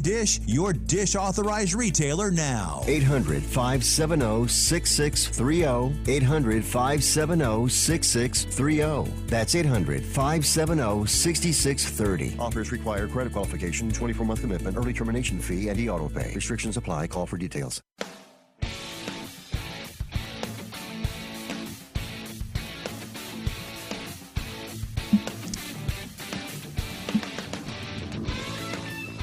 Dish, your Dish authorized retailer now. 800-570-6630. 800-570-6630. That's 800-570-6630. Offers require credit qualification, 24-month commitment, early termination fee, and e-auto pay. Restrictions apply. Call for details.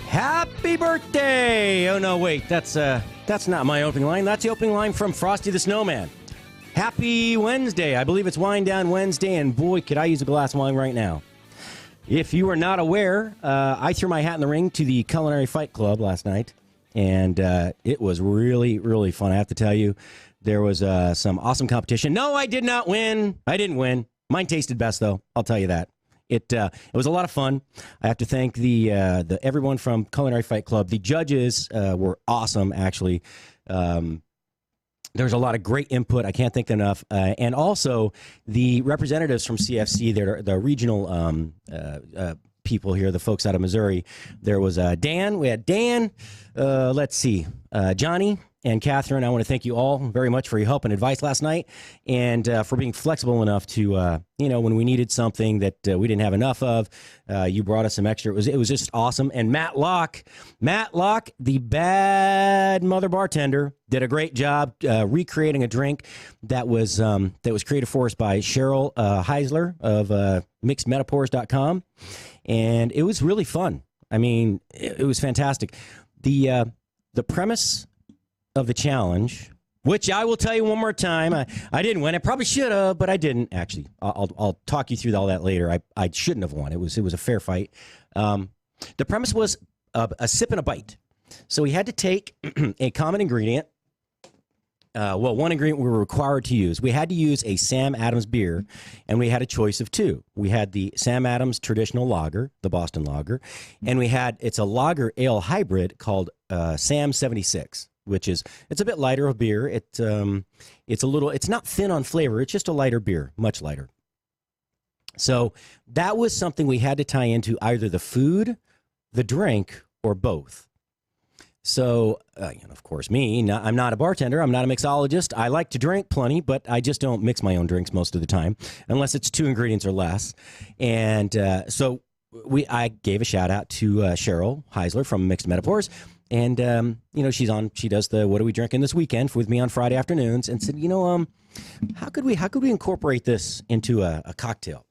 Happy birthday! Oh, no, wait. That's not my opening line. That's the opening line from Frosty the Snowman. Happy Wednesday. I believe it's Wine Down Wednesday, and boy, could I use a glass of wine right now. If you are not aware, I threw my hat in the ring to the Culinary Fight Club last night, and it was really, really fun. I have to tell you, there was some awesome competition. No, I did not win. I didn't win. Mine tasted best, though. I'll tell you that. It was a lot of fun. I have to thank the everyone from Culinary Fight Club. The judges were awesome, actually. There's a lot of great input. I can't thank them enough. And also the representatives from CFC, the regional people here, the folks out of Missouri. There was Dan. We had Dan. Let's see. Johnny and Catherine. I want to thank you all very much for your help and advice last night, and for being flexible enough to, when we needed something that we didn't have enough of, you brought us some extra. It was just awesome. And Matt Locke, the bad mother bartender, did a great job recreating a drink that was created for us by Cheryl Heisler of mixedmetaphors.com, and it was really fun. I mean, it was fantastic. The premise of the challenge, which I will tell you one more time, I didn't win. I probably should have, but I didn't. Actually, I'll talk you through all that later. I shouldn't have won. It was a fair fight. The premise was a sip and a bite. So we had to take a common ingredient. One ingredient we were required to use. We had to use a Sam Adams beer, and we had a choice of two. We had the Sam Adams traditional lager, the Boston lager, and it's a lager ale hybrid called Sam 76. It's a bit lighter of beer. It's not thin on flavor. It's just a lighter beer, much lighter. So that was something we had to tie into either the food, the drink, or both. So, of course, I'm not a bartender. I'm not a mixologist. I like to drink plenty, but I just don't mix my own drinks most of the time, unless it's 2 ingredients or less. And so I gave a shout out to Cheryl Heisler from Mixed Metaphors. And, she does the What Are We Drinking This Weekend with me on Friday afternoons, and said, how could we incorporate this into a cocktail?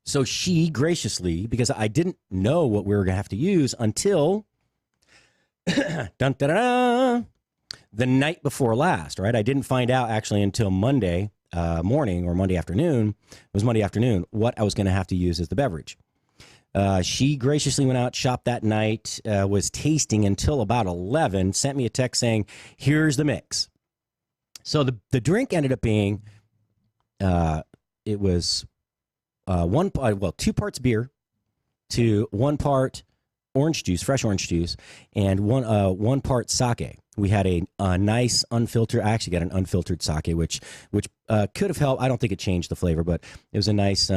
So she graciously, because I didn't know what we were going to have to use until the night before last, right? I didn't find out actually until Monday morning or Monday afternoon. It was Monday afternoon what I was going to have to use as the beverage. She graciously went out, shopped that night, was tasting until about 11, sent me a text saying, here's the mix. So the drink ended up being, it was 2 parts beer to 1 part orange juice, fresh orange juice, and 1 part sake. We had a nice unfiltered, I actually got an unfiltered sake, which could have helped. I don't think it changed the flavor, but it was a nice,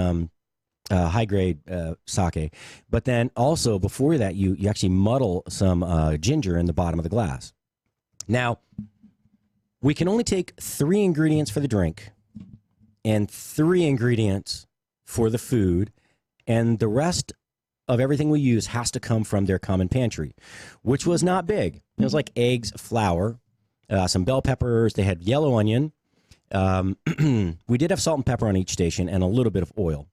high-grade sake. But then also, before that, you actually muddle some ginger in the bottom of the glass. Now, we can only take 3 ingredients for the drink and 3 ingredients for the food, and the rest of everything we use has to come from their common pantry, which was not big. It was like eggs, flour, some bell peppers. They had yellow onion. We did have salt and pepper on each station and a little bit of oil.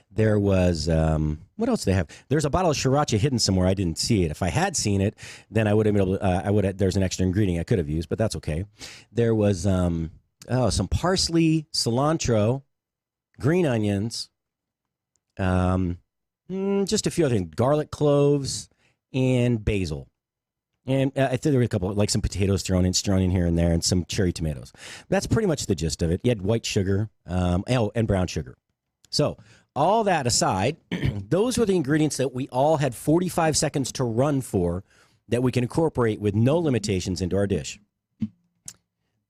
There was, what else did they have? There's a bottle of sriracha hidden somewhere. I didn't see it. If I had seen it, then I would have been able to, there's an extra ingredient I could have used, but that's okay. There was, some parsley, cilantro, green onions, just a few other things, garlic cloves, and basil. And I think there were a couple, like some potatoes thrown in here and there, and some cherry tomatoes. That's pretty much the gist of it. You had white sugar, and brown sugar. So all that aside, those were the ingredients that we all had 45 seconds to run for that we can incorporate with no limitations into our dish.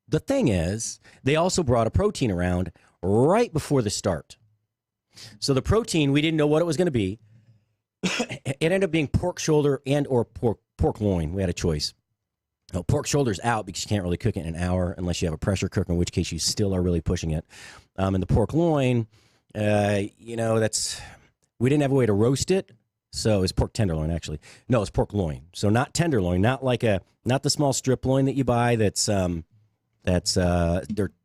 The thing is, they also brought a protein around right before the start. So the protein, we didn't know what it was going to be. it ended up being pork shoulder and or pork loin. We had a choice. No, pork shoulder's out because you can't really cook it in an hour unless you have a pressure cooker, in which case you still are really pushing it. And the pork loin, that's we didn't have a way to roast it, so it's pork tenderloin actually. No, it's pork loin. So not tenderloin, not the small strip loin that you buy. There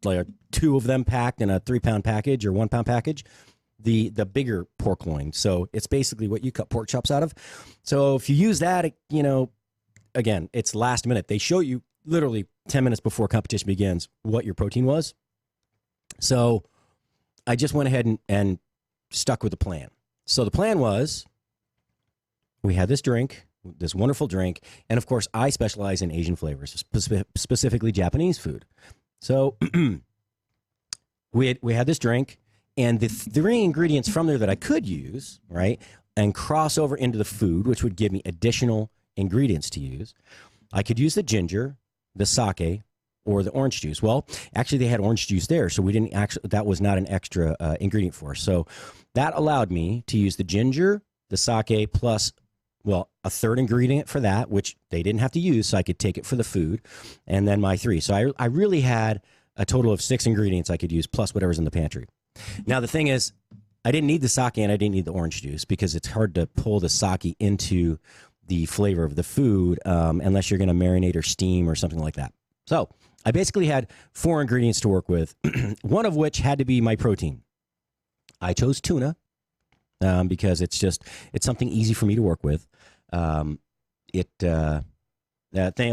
like 2 of them packed in a 3-pound package or 1-pound package. The bigger pork loin. So it's basically what you cut pork chops out of. So if you use that, again, it's last minute. They show you literally 10 minutes before competition begins what your protein was. So I just went ahead and stuck with the plan. So the plan was we had this drink, this wonderful drink, and of course I specialize in Asian flavors, specifically Japanese food. So we had this drink, and the 3 ingredients from there that I could use, right, and cross over into the food, which would give me additional ingredients to use. I could use the ginger, the sake, or the orange juice. Well, actually, they had orange juice there, so that was not an extra ingredient for us. So that allowed me to use the ginger, the sake, plus, well, a 3rd ingredient for that, which they didn't have to use, so I could take it for the food, and then my 3. So I really had a total of 6 ingredients I could use, plus whatever's in the pantry. Now, the thing is, I didn't need the sake and I didn't need the orange juice because it's hard to pull the sake into the flavor of the food unless you're going to marinate or steam or something like that. So I basically had 4 ingredients to work with, one of which had to be my protein. I chose tuna because it's something easy for me to work with. Oh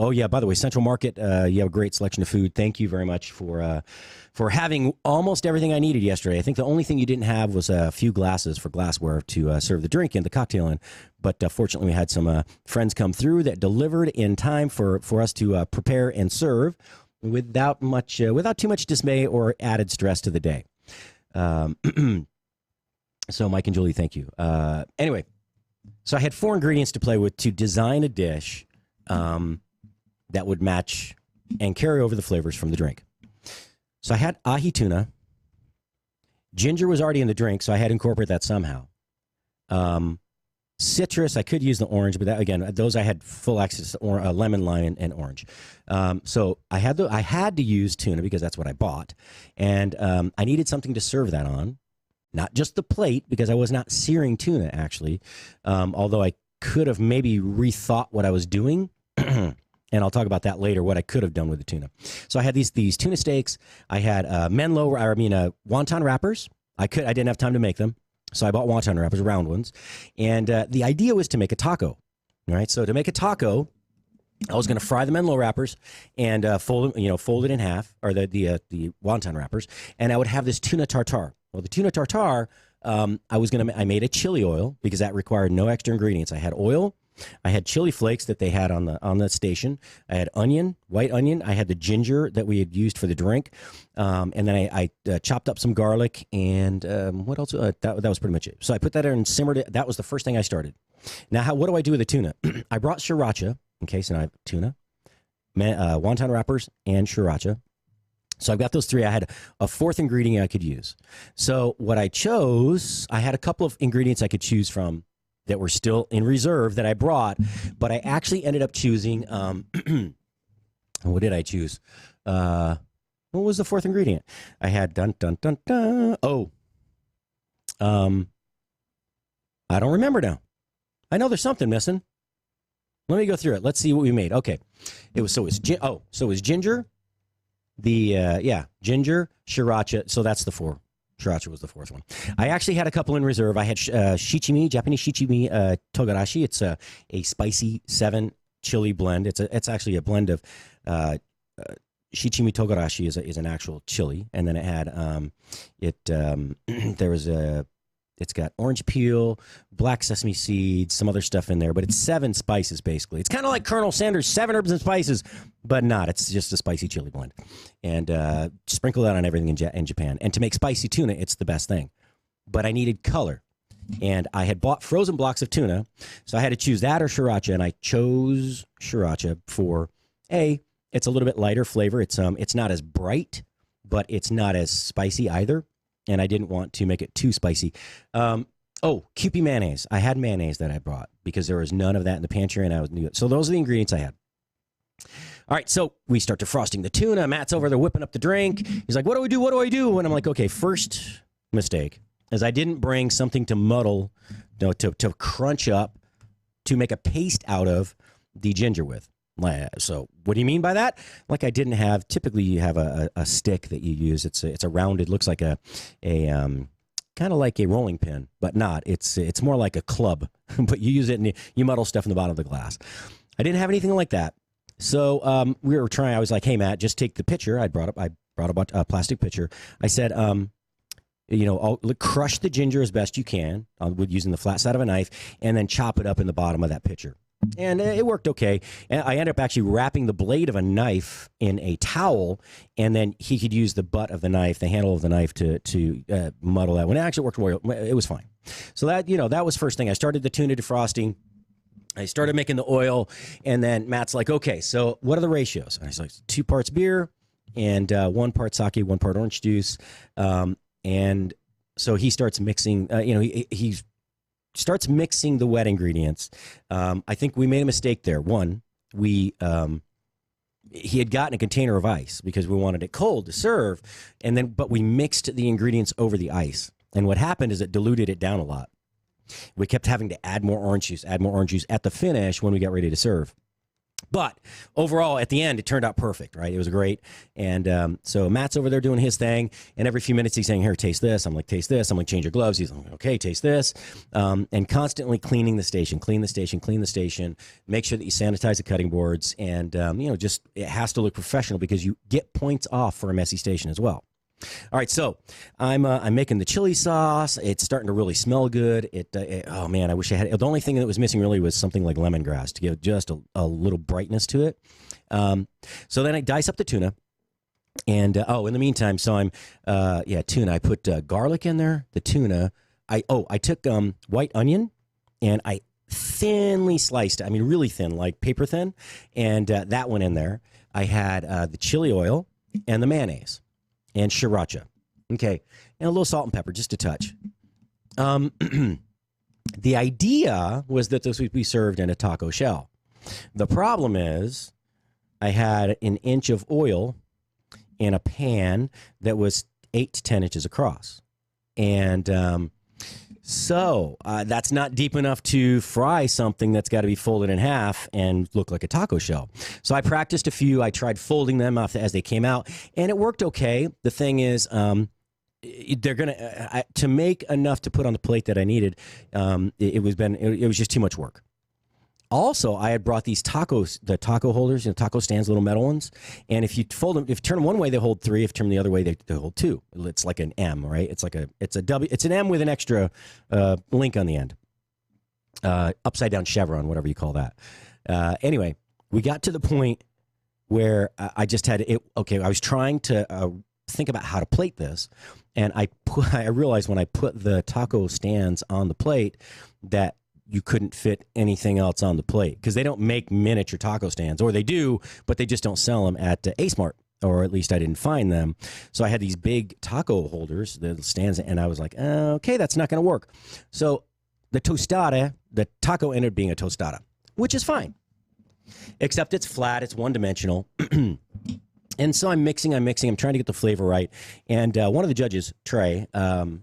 yeah, by the way, Central Market, you have a great selection of food. Thank you very much for having almost everything I needed yesterday. I think the only thing you didn't have was a few glasses for glassware to serve the drink in, the cocktail in. But fortunately, we had some friends come through that delivered in time for us to prepare and serve without too much dismay or added stress to the day. So Mike and Julie, thank you. Anyway, so I had 4 ingredients to play with to design a dish that would match and carry over the flavors from the drink. So I had ahi tuna. Ginger was already in the drink, so I had to incorporate that somehow. Citrus, I could use the orange, but those I had full access to lemon, lime, and orange. So I had to use tuna because that's what I bought, and I needed something to serve that on, not just the plate because I was not searing tuna actually, although I could have maybe rethought what I was doing. And I'll talk about that later, what I could have done with the tuna. So I had these tuna steaks. I had wonton wrappers. I didn't have time to make them, so I bought wonton wrappers, round ones. And the idea was to make a taco. All right, so to make a taco, I was going to fry the Menlo wrappers and fold it in half, or the wonton wrappers, and I would have this tuna tartare. Well, the tuna tartare, I made a chili oil because that required no extra ingredients. I had oil. I had chili flakes that they had on the station. I had white onion. I had the ginger that we had used for the drink, and then I chopped up some garlic and what else? That was pretty much it. So I put that in and simmered it. That was the first thing I started. Now, what do I do with the tuna? I brought sriracha. Okay, so now I have tuna, wonton wrappers, and sriracha. So I've got those 3. I had a 4th ingredient I could use. So what I chose, I had a couple of ingredients I could choose from that were still in reserve that I brought, but I actually ended up choosing, what did I choose? What was the 4th ingredient? I had I don't remember now. I know there's something missing. Let me go through it. Let's see what we made. Okay. It was ginger, ginger, sriracha. So that's the 4. Sriracha was the 4th one. I actually had a couple in reserve. I had shichimi, Japanese shichimi togarashi. It's a spicy 7 chili blend. It's actually a blend of shichimi togarashi is an actual chili, and then it had it's got orange peel, black sesame seeds, some other stuff in there, but it's 7 spices basically. It's kind of like Colonel Sanders' 7 herbs and spices, but not. It's just a spicy chili blend, and sprinkle that on everything in Japan. And to make spicy tuna, it's the best thing. But I needed color, and I had bought frozen blocks of tuna, so I had to choose that or sriracha, and I chose sriracha for it's a little bit lighter flavor. It's not as bright, but it's not as spicy either. And I didn't want to make it too spicy. Oh, Kewpie mayonnaise. I had mayonnaise that I brought because there was none of that in the pantry, and I was new. So those are the ingredients I had. All right, so we start defrosting the tuna. Matt's over there whipping up the drink. He's like, what do we do? What do I do? And I'm like, okay, first mistake is I didn't bring something to muddle, to crunch up, to make a paste out of the ginger with. So what do you mean by that? Like I didn't have, typically you have a stick that you use. It's a rounded, looks like a kind of like a rolling pin, but not. It's more like a club, but you use it and you muddle stuff in the bottom of the glass. I didn't have anything like that. So we were trying. I was like, "Hey, Matt, just take the pitcher." I brought a plastic pitcher. I said, I'll crush the ginger as best you can with using the flat side of a knife, and then chop it up in the bottom of that pitcher. And it worked okay. And I ended up actually wrapping the blade of a knife in a towel, and then he could use the butt of the knife, the handle of the knife, to muddle that. When it actually worked well, it was fine. So that was first thing. I started the tuna defrosting. I started making the oil, and then Matt's like, okay, so what are the ratios? And I was like, 2 parts beer and 1 part sake, 1 part orange juice. And so he starts mixing, he starts mixing the wet ingredients. I think we made a mistake there. One, he had gotten a container of ice because we wanted it cold to serve, but we mixed the ingredients over the ice. And what happened is it diluted it down a lot. We kept having to add more orange juice at the finish when we got ready to serve. But overall, at the end, it turned out perfect, right? It was great. And so Matt's over there doing his thing. And every few minutes, he's saying, here, taste this. I'm like, taste this. I'm like, change your gloves. He's like, okay, taste this. And constantly cleaning the station, clean the station. Make sure that you sanitize the cutting boards. And, just it has to look professional because you get points off for a messy station as well. All right, so I'm making the chili sauce. It's starting to really smell good. Oh man, I wish I had. The only thing that was missing really was something like lemongrass to give just a little brightness to it. So then I dice up the tuna, and in the meantime, so I'm tuna. I put garlic in there. The tuna. I took white onion, and I thinly sliced it. I mean, really thin, like paper thin, and that went in there. I had the chili oil and the mayonnaise. And sriracha. Okay. And a little salt and pepper, just a touch. The idea was that this would be served in a taco shell. The problem is I had an inch of oil in a pan that was 8 to 10 inches across. And so that's not deep enough to fry something that's got to be folded in half and look like a taco shell. So I practiced a few. I tried folding them off as they came out, and it worked okay. The thing is, they're gonna to make enough to put on the plate that I needed. It was just too much work. Also, I had brought these the taco holders, taco stands, little metal ones. And if you fold them, if you turn them one way, they hold 3. If you turn them the other way, they hold 2. It's like an M, right? It's a W. It's an M with an extra link on the end. Upside down chevron, whatever you call that. Anyway, we got to the point where I just had it. Okay, I was trying to think about how to plate this, and I realized when I put the taco stands on the plate that you couldn't fit anything else on the plate because they don't make miniature taco stands, or they do, but they just don't sell them at A-Smart, or at least I didn't find them. So I had these big taco holders, the stands, and I was like, okay, that's not going to work. So the taco ended up being a tostada, which is fine, except it's flat, it's one-dimensional. And so I'm mixing, I'm trying to get the flavor right. And one of the judges, Trey, I'll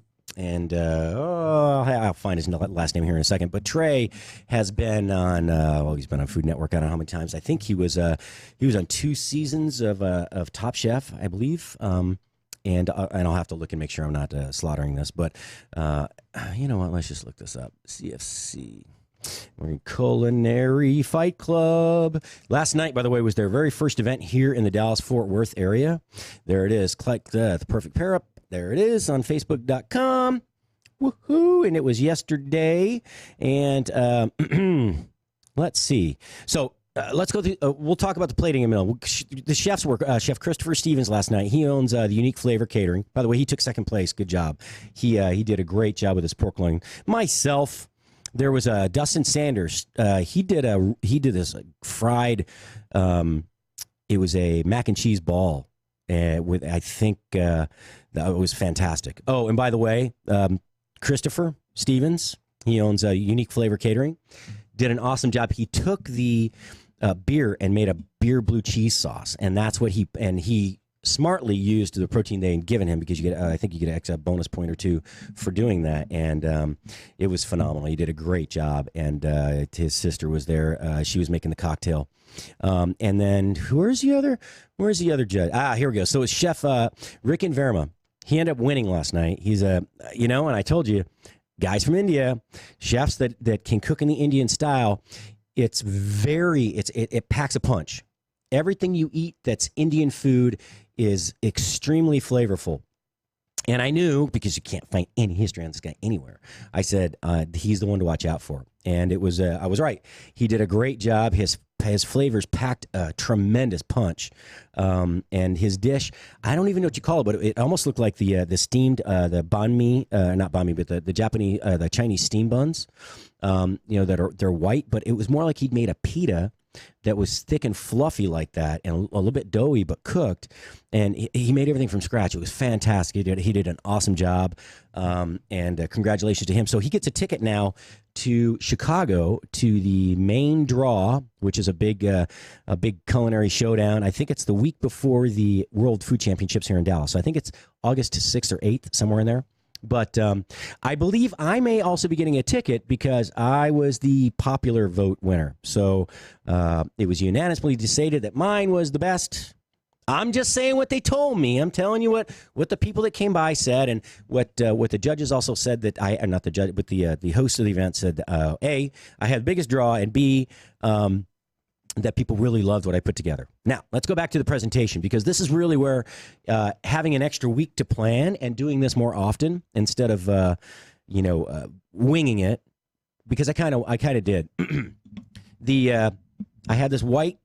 find his last name here in a second. But Trey has been on, he's been on Food Network. I don't know how many times. I think he was on 2 seasons of Top Chef, I believe. And I'll have to look and make sure I'm not slaughtering this. But you know what? Let's just look this up. CFC. We're in Culinary Fight Club. Last night, by the way, was their very first event here in the Dallas-Fort Worth area. There it is. Click the perfect pair up. There it is on Facebook.com. Woohoo! And it was yesterday. And let's see. So let's go through. We'll talk about the plating in a minute. The chefs were Chef Christopher Stevens last night. He owns the Unique Flavor Catering. By the way, he took second place. Good job. He did a great job with his pork loin. Myself, there was Dustin Sanders. He did this fried. It was a mac and cheese ball with, I think, that was fantastic. Oh, and by the way, Christopher Stevens. He owns Unique Flavor Catering. Did an awesome job. He took the beer and made a beer blue cheese sauce, and that's what he smartly used the protein they had given him, because you get I think you get an extra bonus point or two for doing that, and it was phenomenal. He did a great job, and his sister was there. She was making the cocktail, and then where's the other judge? Here we go. So it's Chef Rick and Verma. He ended up winning last night. He's and I told you, guys from India, chefs that can cook in the Indian style. It packs a punch. Everything you eat that's Indian food is extremely flavorful. And I knew, because you can't find any history on this guy anywhere, I said, he's the one to watch out for. And it was, I was right. He did a great job. His flavors packed a tremendous punch. And his dish, I don't even know what you call it, but it almost looked like the steamed, the banh mi, not banh mi, but the Japanese, the Chinese steam buns, they're white, but it was more like he'd made a pita that was thick and fluffy like that, and a little bit doughy but cooked. And he made everything from scratch. It was fantastic. He did an awesome job, and congratulations to him. So he gets a ticket now to Chicago to the main draw, which is a big culinary showdown. I think it's the week before the World Food Championships here in Dallas. So I think it's August 6th or 8th, somewhere in there. But I believe I may also be getting a ticket because I was the popular vote winner. So it was unanimously decided that mine was the best. I'm just saying what they told me. I'm telling you what the people that came by said, and what the judges also said, that not the judge, but the host of the event said, A, I had the biggest draw, and B, that people really loved what I put together. Now, let's go back to the presentation, because this is really where having an extra week to plan and doing this more often instead of winging it, because I kind of did. I had this white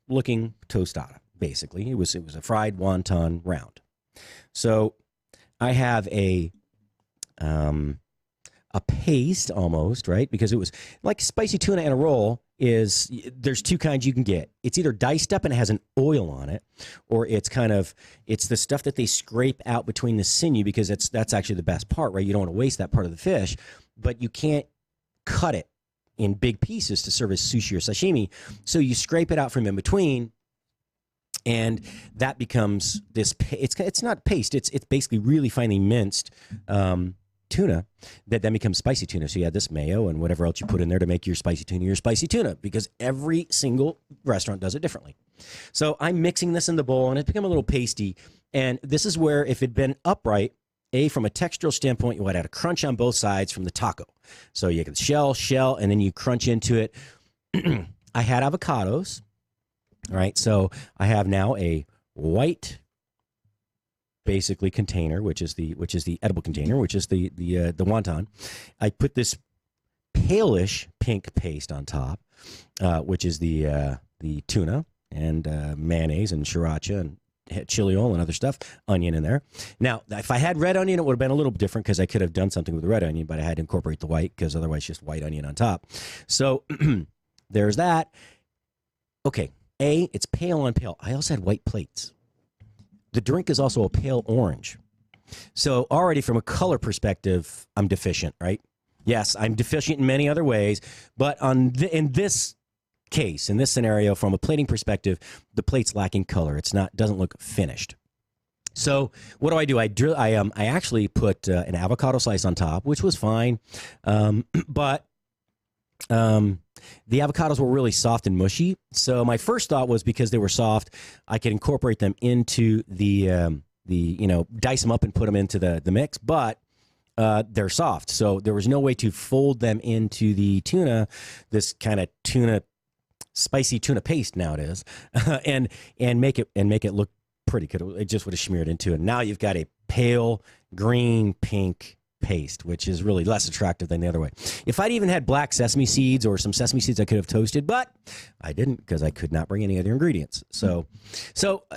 looking tostada. Basically, it was a fried wonton round. So I have a paste almost, right? Because it was like spicy tuna in a roll. There's two kinds you can get. It's either diced up and it has an oil on it, or it's the stuff that they scrape out between the sinew, because that's actually the best part, right? You don't want to waste that part of the fish, but you can't cut it in big pieces to serve as sushi or sashimi. So you scrape it out from in between, and that becomes this. It's not paste. It's basically really finely minced tuna that then becomes spicy tuna. So you add this mayo and whatever else you put in there to make your spicy tuna, because every single restaurant does it differently. So I'm mixing this in the bowl, and it's become a little pasty. And this is where, if it'd been upright, from a textural standpoint, you would add a crunch on both sides from the taco. So you can shell, and then you crunch into it. I had avocados. All right, so I have now a white, basically, container, which is the edible container, which is the wonton. I put this palish pink paste on top, which is the tuna, and mayonnaise and sriracha and chili oil and other stuff, onion in there. Now, if I had red onion, it would have been a little different, because I could have done something with the red onion, but I had to incorporate the white, because otherwise just white onion on top. So there's that. Okay. It's pale on pale. I also had white plates. The drink is also a pale orange. So already from a color perspective, I'm deficient, right? Yes, I'm deficient in many other ways, but in this case, in this scenario, from a plating perspective, the plate's lacking color. Doesn't look finished. So what do? I actually put an avocado slice on top, which was fine, but the avocados were really soft and mushy. So my first thought was, because they were soft, I could incorporate them into the dice them up and put them into the mix, but they're soft. So there was no way to fold them into the tuna, this kind of spicy tuna paste now it is, and make it look pretty good. It just would have smeared into it. Now you've got a pale green pink paste, which is really less attractive than the other way. If I'd even had black sesame seeds or some sesame seeds, I could have toasted, but I didn't, because I could not bring any other ingredients. So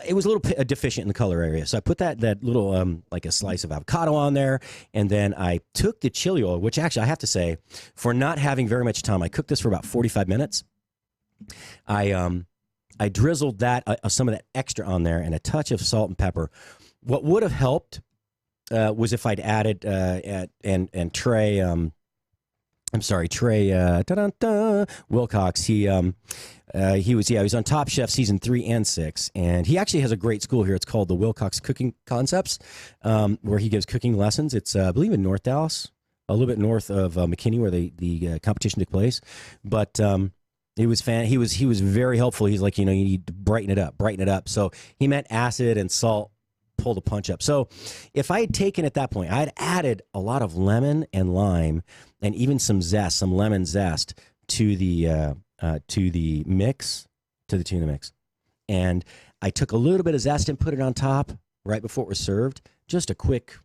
it was a little deficient in the color area. So I put that little like a slice of avocado on there, and then I took the chili oil, which actually I have to say, for not having very much time, I cooked this for about 45 minutes. I drizzled some of that extra on there, and a touch of salt and pepper. What would have helped was if I'd added and Trey I'm sorry, Trey Wilcox. He was on Top Chef season 3 and 6, and he actually has a great school here. It's called the Wilcox Cooking Concepts, where he gives cooking lessons. It's I believe in North Dallas, a little bit north of McKinney, where the competition took place. But he was very helpful. He's like, you need to brighten it up. So he meant acid and salt. Pull the punch up. So if I had taken at that point, I had added a lot of lemon and lime and even some lemon zest to the mix, to the tuna mix. And I took a little bit of zest and put it on top right before it was served. Just a quick,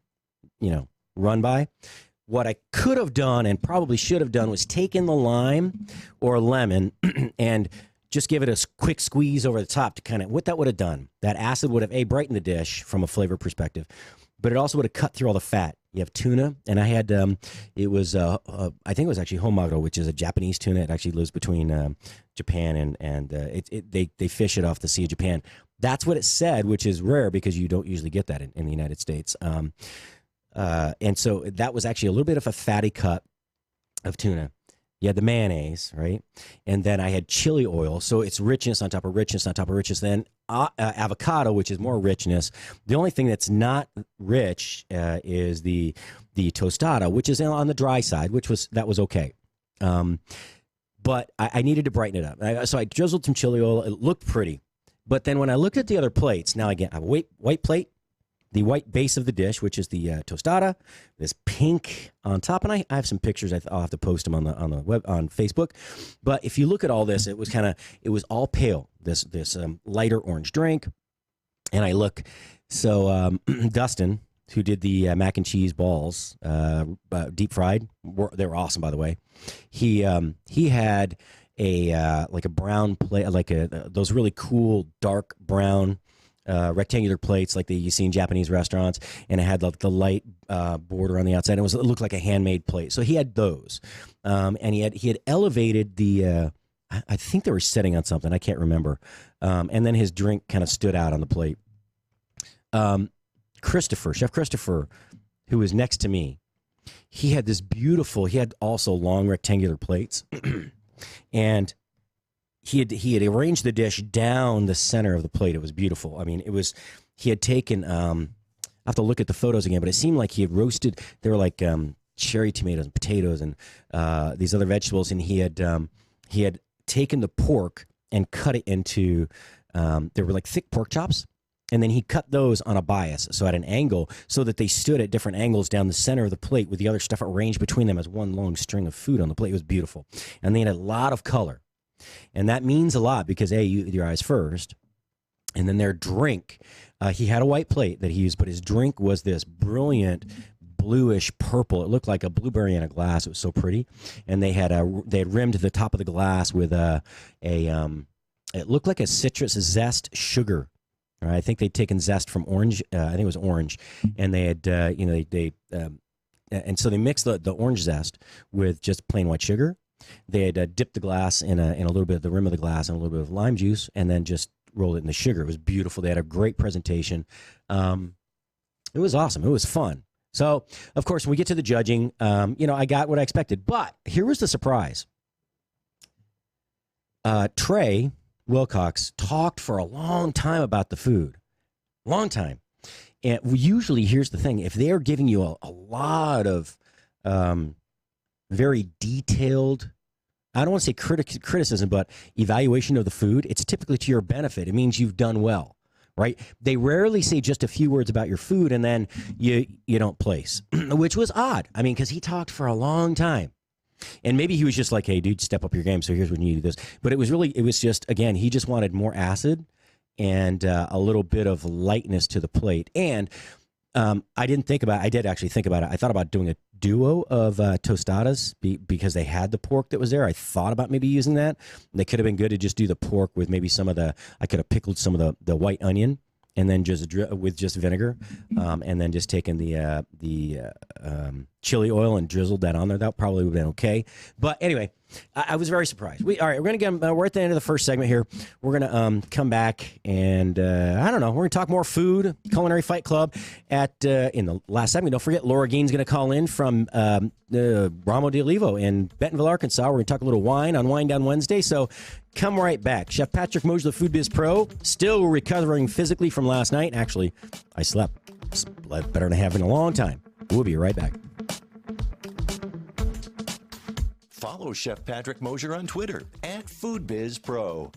run by. What I could have done and probably should have done was taken the lime or lemon and just give it a quick squeeze over the top to kind of what that would have done. That acid would have brightened the dish from a flavor perspective, but it also would have cut through all the fat. You have tuna, and I had it was I think it was actually homaguro, which is a Japanese tuna. It actually lives between Japan and they fish it off the Sea of Japan. That's what it said, which is rare because you don't usually get that in the United States. And so that was actually a little bit of a fatty cut of tuna. You had the mayonnaise, right? And then I had chili oil. So it's richness on top of richness on top of richness. Then avocado, which is more richness. The only thing that's not rich is the tostada, which is on the dry side, that was okay. But I needed to brighten it up. So I drizzled some chili oil. It looked pretty. But then when I looked at the other plates, now again, I have a white plate, the white base of the dish, which is the tostada, this pink on top, and I have some pictures. I'll have to post them on the web on Facebook. But if you look at all this, it was all pale. This lighter orange drink, and I look. So Dustin, who did the mac and cheese balls, deep fried, they were awesome, by the way. He had a like a brown plate, like those really cool dark brown. Rectangular plates like you see in Japanese restaurants, and it had the light border on the outside. It looked like a handmade plate. So he had those, and he had elevated the. I think they were setting on something. I can't remember. And then his drink kind of stood out on the plate. Chef Christopher, who was next to me, he had this beautiful. He had also long rectangular plates, and. He had arranged the dish down the center of the plate. It was beautiful. I mean, he had taken, I have to look at the photos again, but it seemed like he had roasted, they were like cherry tomatoes and potatoes and these other vegetables. And he had taken the pork and cut it into, they were like thick pork chops. And then he cut those on a bias, so at an angle, so that they stood at different angles down the center of the plate with the other stuff arranged between them as one long string of food on the plate. It was beautiful. And they had a lot of color. And that means a lot because, your eyes first, and then their drink. He had a white plate that he used, but his drink was this brilliant bluish purple. It looked like a blueberry in a glass. It was so pretty. And they had rimmed the top of the glass with it looked like a citrus zest sugar. I think they'd taken zest from orange. I think it was orange, and they had and so they mixed the orange zest with just plain white sugar. They had dipped the glass in a little bit of the rim of the glass and a little bit of lime juice, and then just rolled it in the sugar. It was beautiful. They had a great presentation. It was awesome. It was fun. So, of course, when we get to the judging, I got what I expected. But here was the surprise. Trey Wilcox talked for a long time about the food. Long time. And usually, here's the thing. If they're giving you a lot of very detailed, I don't want to say criticism, but evaluation of the food, it's typically to your benefit. It means you've done well, right? They rarely say just a few words about your food and then you don't place, which was odd. I mean, because he talked for a long time. And maybe he was just like, hey, dude, step up your game. So here's when you do this. But it was just, again, he just wanted more acid and a little bit of lightness to the plate. And I did actually think about it. I thought about doing a duo of tostadas because they had the pork that was there. I thought about maybe using that. They could have been good to just do the pork with maybe I could have pickled some of the white onion and then with just vinegar, and then just taken the chili oil and drizzled that on there. That probably would have been okay. But anyway, I was very surprised. All right, we're going to get, we're at the end of the first segment here. We're going to come back and, I don't know, we're going to talk more food, Culinary Fight Club in the last segment. Don't forget, Laura Gein's going to call in from Ramo de Olivo in Bentonville, Arkansas. We're going to talk a little wine on Wine Down Wednesday, so come right back. Chef Patrick Mosher, the Food Biz Pro, still recovering physically from last night. Actually, I slept better than I have in a long time. We'll be right back. Follow Chef Patrick Mosher on Twitter at Food Biz Pro.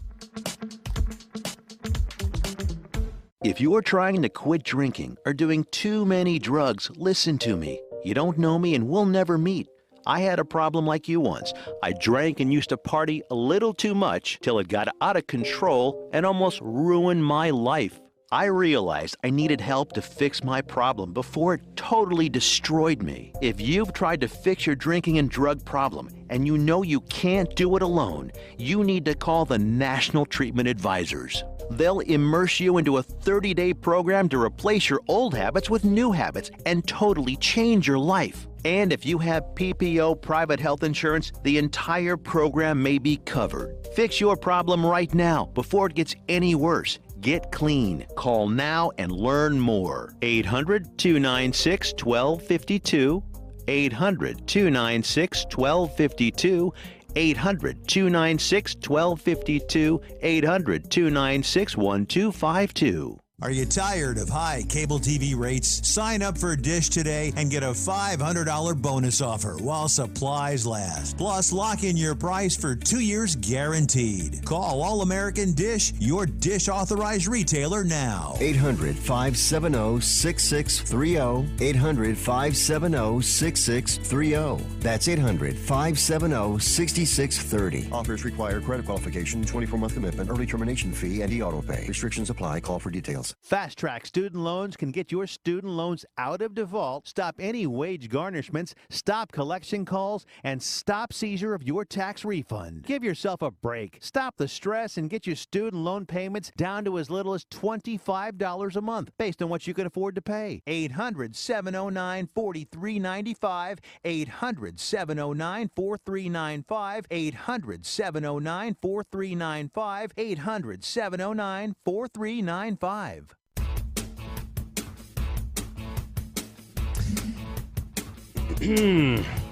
If you're trying to quit drinking or doing too many drugs, listen to me. You don't know me and we'll never meet. I had a problem like you once. I drank and used to party a little too much till it got out of control and almost ruined my life. I realized I needed help to fix my problem before it totally destroyed me. If you've tried to fix your drinking and drug problem and you know you can't do it alone, you need to call the National Treatment Advisors. They'll immerse you into a 30-day program to replace your old habits with new habits and totally change your life. And if you have PPO private health insurance, the entire program may be covered. Fix your problem right now before it gets any worse. Get clean. Call now and learn more. 800-296-1252. 800-296-1252. 800-296-1252. 800-296-1252. Are you tired of high cable TV rates? Sign up for Dish today and get a $500 bonus offer while supplies last. Plus, lock in your price for 2 years guaranteed. Call All American Dish, your Dish authorized retailer now. 800-570-6630. 800-570-6630. That's 800-570-6630. Offers require credit qualification, 24-month commitment, early termination fee, and e-auto pay. Restrictions apply. Call for details. Fast Track Student Loans can get your student loans out of default, stop any wage garnishments, stop collection calls, and stop seizure of your tax refund. Give yourself a break. Stop the stress and get your student loan payments down to as little as $25 a month based on what you can afford to pay. 800-709-4395. 800-709-4395. 800-709-4395. 800-709-4395.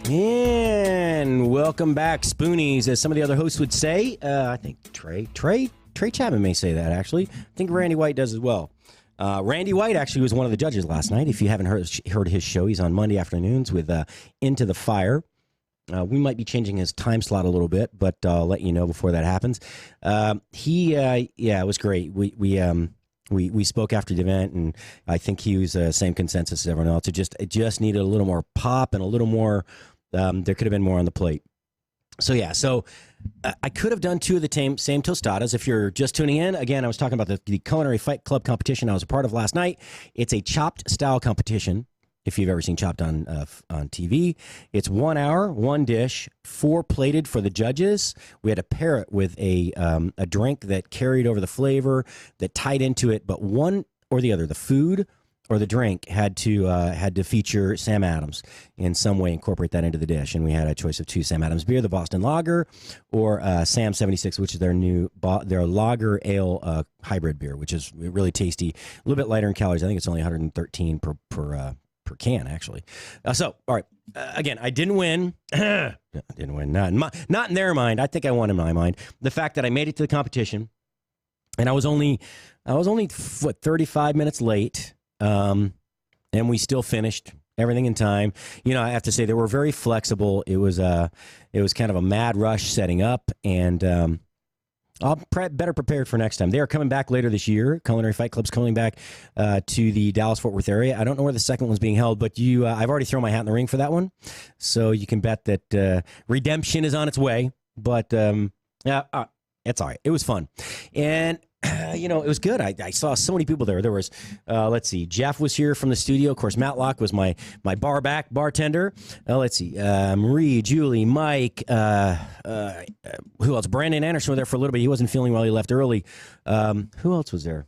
And welcome back, Spoonies, as some of the other hosts would say. I think Trey Chapman may say that, actually. I think Randy White does as well. Randy White actually was one of the judges last night. If you haven't heard his show, he's on Monday afternoons with Into the Fire. We might be changing his time slot a little bit, but I'll let you know before that happens. It was great. We spoke after the event, and I think he was the same consensus as everyone else. It just needed a little more pop and a little more. There could have been more on the plate. So I could have done two of the same tostadas. If you're just tuning in, again, I was talking about the Culinary Fight Club competition I was a part of last night. It's a chopped style competition. If you've ever seen Chopped on TV, it's 1 hour, one dish, 4 plated for the judges. We had to pair it with a drink that carried over the flavor, that tied into it, but one or the other, the food or the drink, had to feature Sam Adams in some way, incorporate that into the dish. And we had a choice of 2 Sam Adams beer, the Boston Lager, or Sam 76, which is their lager ale hybrid beer, which is really tasty, a little bit lighter in calories. I think it's only 113 per can, actually. All right. Again, I didn't win. I didn't win. Not in their mind. I think I won in my mind. The fact that I made it to the competition, and I was only 35 minutes late, and we still finished everything in time. I have to say they were very flexible. It was kind of a mad rush setting up, and I'll better prepared for next time. They are coming back later this year. Culinary Fight Club's coming back to the Dallas-Fort Worth area. I don't know where the second one's being held, but I've already thrown my hat in the ring for that one. So you can bet that redemption is on its way. But it's all right. It was fun. And it was good. I saw so many people there. There was, let's see, Jeff was here from the studio. Of course, Matlock was my bartender. Let's see, Marie, Julie, Mike, who else? Brandon Anderson was there for a little bit. He wasn't feeling well. He left early. Who else was there?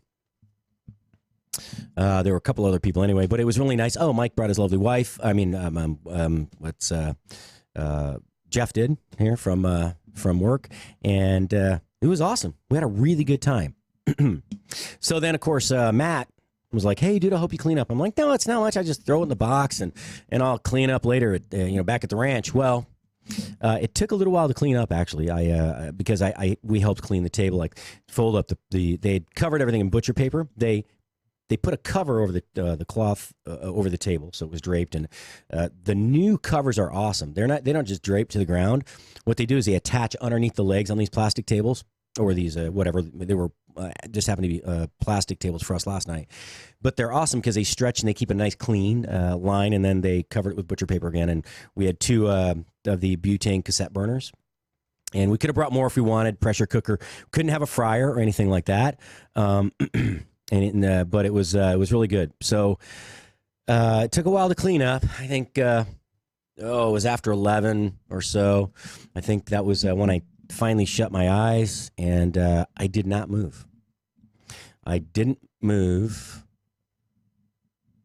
There were a couple other people anyway, but it was really nice. Oh, Mike brought his lovely wife. Jeff did here from work, and it was awesome. We had a really good time. So then, of course, Matt was like, "Hey, dude, I hope you clean up." I'm like, "No, it's not much. I just throw it in the box and I'll clean up later at back at the ranch." Well, it took a little while to clean up, actually. Because we helped clean the table, like fold up they had covered everything in butcher paper. They put a cover over the cloth over the table, so it was draped. And the new covers are awesome. They don't just drape to the ground. What they do is they attach underneath the legs on these plastic tables, or these whatever they were. Just happened to be plastic tables for us last night, but they're awesome because they stretch and they keep a nice clean line, and then they covered it with butcher paper again. And we had 2 of the butane cassette burners, and we could have brought more if we wanted. Pressure cooker, couldn't have a fryer or anything like that. But it was really good. So it took a while to clean up. I think it was after 11 or so. I think that was when I finally shut my eyes, and I did not move. I didn't move.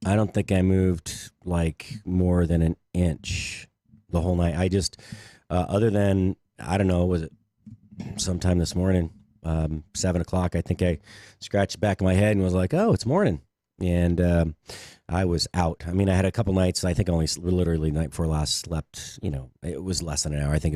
I don't think I moved like more than an inch the whole night. I just, other than, I don't know, was it sometime this morning, 7 o'clock, I think I scratched the back of my head and was like, oh, it's morning. And I was out. I mean, I had a couple nights, I think only literally the night before last slept, it was less than an hour. I think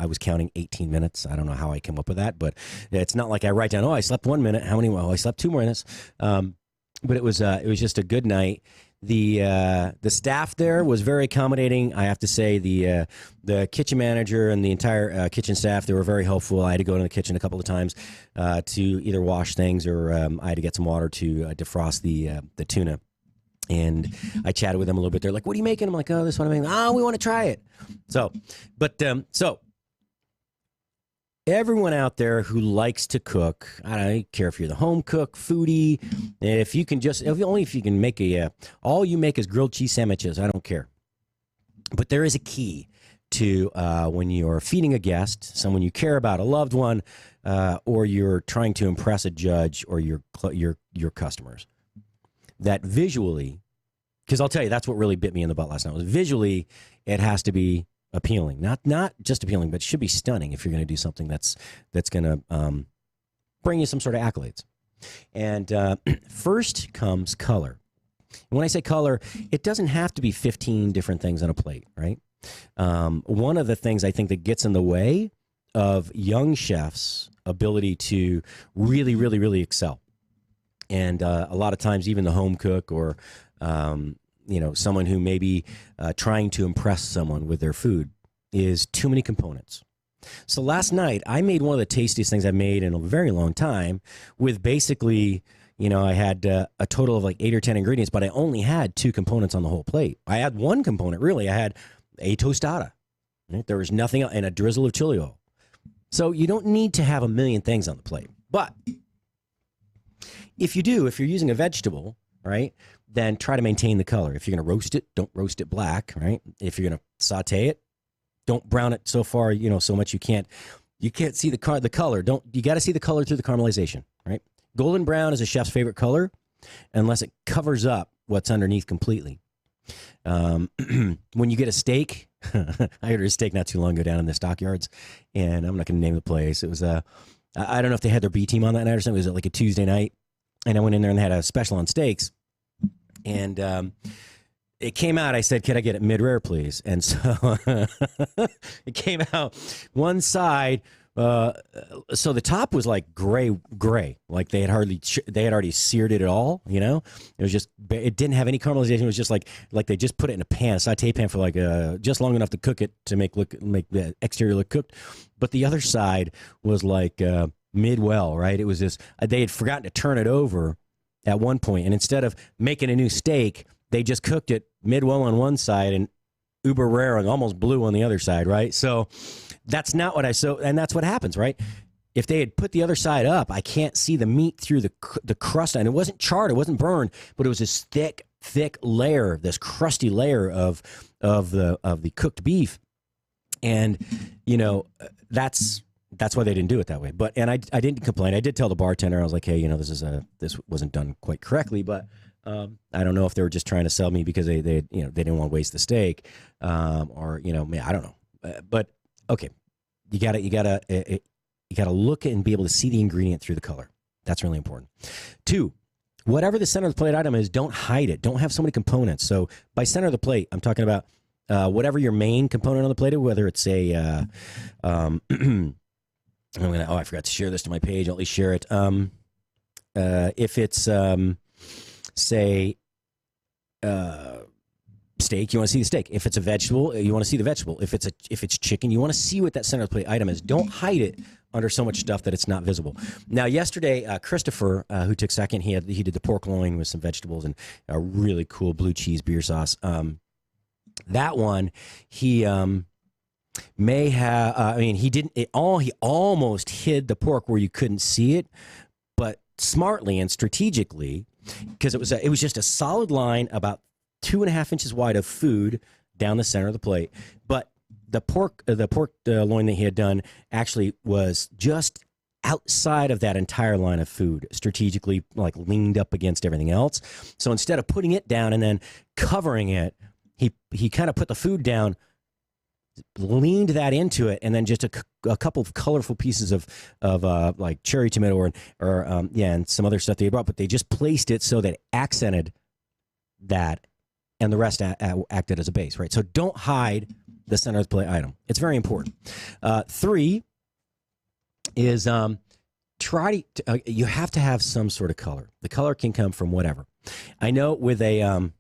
I was counting 18 minutes. I don't know how I came up with that, but it's not like I write down, I slept 1 minute. How many? Well, I slept 2 minutes. But it was just a good night. The staff there was very accommodating. I have to say the kitchen manager and the entire kitchen staff, they were very helpful. I had to go into the kitchen a couple of times to either wash things, or I had to get some water to defrost the tuna. And I chatted with them a little bit. They're like, "What are you making?" I'm like, "Oh, this one I'm making." "Oh, we want to try it." So everyone out there who likes to cook, I don't care if you're the home cook, foodie, if you can make all you make is grilled cheese sandwiches, I don't care. But there is a key to when you're feeding a guest, someone you care about, a loved one, or you're trying to impress a judge or your customers. That visually, because I'll tell you, that's what really bit me in the butt last night, was visually it has to be appealing, not just appealing, but should be stunning if you're going to do something that's going to bring you some sort of accolades. And first comes color. And when I say color, it doesn't have to be 15 different things on a plate, right? One of the things I think that gets in the way of young chefs' ability to really, really, really excel, and a lot of times even the home cook or someone who may be trying to impress someone with their food, is too many components. So last night, I made one of the tastiest things I've made in a very long time with basically, I had a total of like 8 or 10 ingredients, but I only had 2 components on the whole plate. I had one component, really. I had a tostada. Right? There was nothing else, and a drizzle of chili oil. So you don't need to have a million things on the plate. But if you're using a vegetable, right, then try to maintain the color. If you're going to roast it, don't roast it black, right? If you're going to saute it, don't brown it so far, so much you can't see the color. You got to see the color through the caramelization, right? Golden brown is a chef's favorite color unless it covers up what's underneath completely. When you get a steak, I ordered a steak not too long ago down in the stockyards, and I'm not going to name the place. It was I don't know if they had their B team on that night or something. It was like a Tuesday night, and I went in there and they had a special on steaks. And it came out, I said, "Could I get it mid-rare, please?" And so it came out one side. So the top was like gray, like they had already seared it at all. It was just, it didn't have any caramelization. It was just like they just put it in a saute pan for like just long enough to cook it to make the exterior look cooked. But the other side was like mid-well, right? It was just, they had forgotten to turn it over at one point, and instead of making a new steak, they just cooked it mid-well on one side and uber rare and almost blue on the other side, right? So that's not what and that's what happens, right? If they had put the other side up, I can't see the meat through the crust, and it wasn't charred, it wasn't burned, but it was this thick layer, this crusty layer of the cooked beef, and that's why they didn't do it that way. But I didn't complain. I did tell the bartender, I was like, "Hey, this wasn't done quite correctly." But I don't know if they were just trying to sell me because they didn't want to waste the steak, or I don't know. But okay, you gotta look and be able to see the ingredient through the color. That's really important. 2, whatever the center of the plate item is, don't hide it. Don't have so many components. So by center of the plate, I'm talking about whatever your main component on the plate is, whether it's a I forgot to share this to my page. I'll at least share it. If it's say steak, you want to see the steak. If it's a vegetable, you want to see the vegetable. If it's chicken, you want to see what that center of the plate item is. Don't hide it under so much stuff that it's not visible. Now, yesterday, Christopher, who took second, he did the pork loin with some vegetables and a really cool blue cheese beer sauce. That one, he may have. He didn't. He almost hid the pork where you couldn't see it, but smartly and strategically, because it was just a solid line about 2.5 inches wide of food down the center of the plate. But the pork loin that he had done actually was just outside of that entire line of food, strategically like leaned up against everything else. So instead of putting it down and then covering it, he kind of put the food down, leaned that into it, and then just a couple of colorful pieces of like cherry tomato and some other stuff they brought, but they just placed it so that it accented that, and the rest acted as a base, right? So don't hide the center of the plate item. It's very important. 3 is you have to have some sort of color. The color can come from whatever. I know with a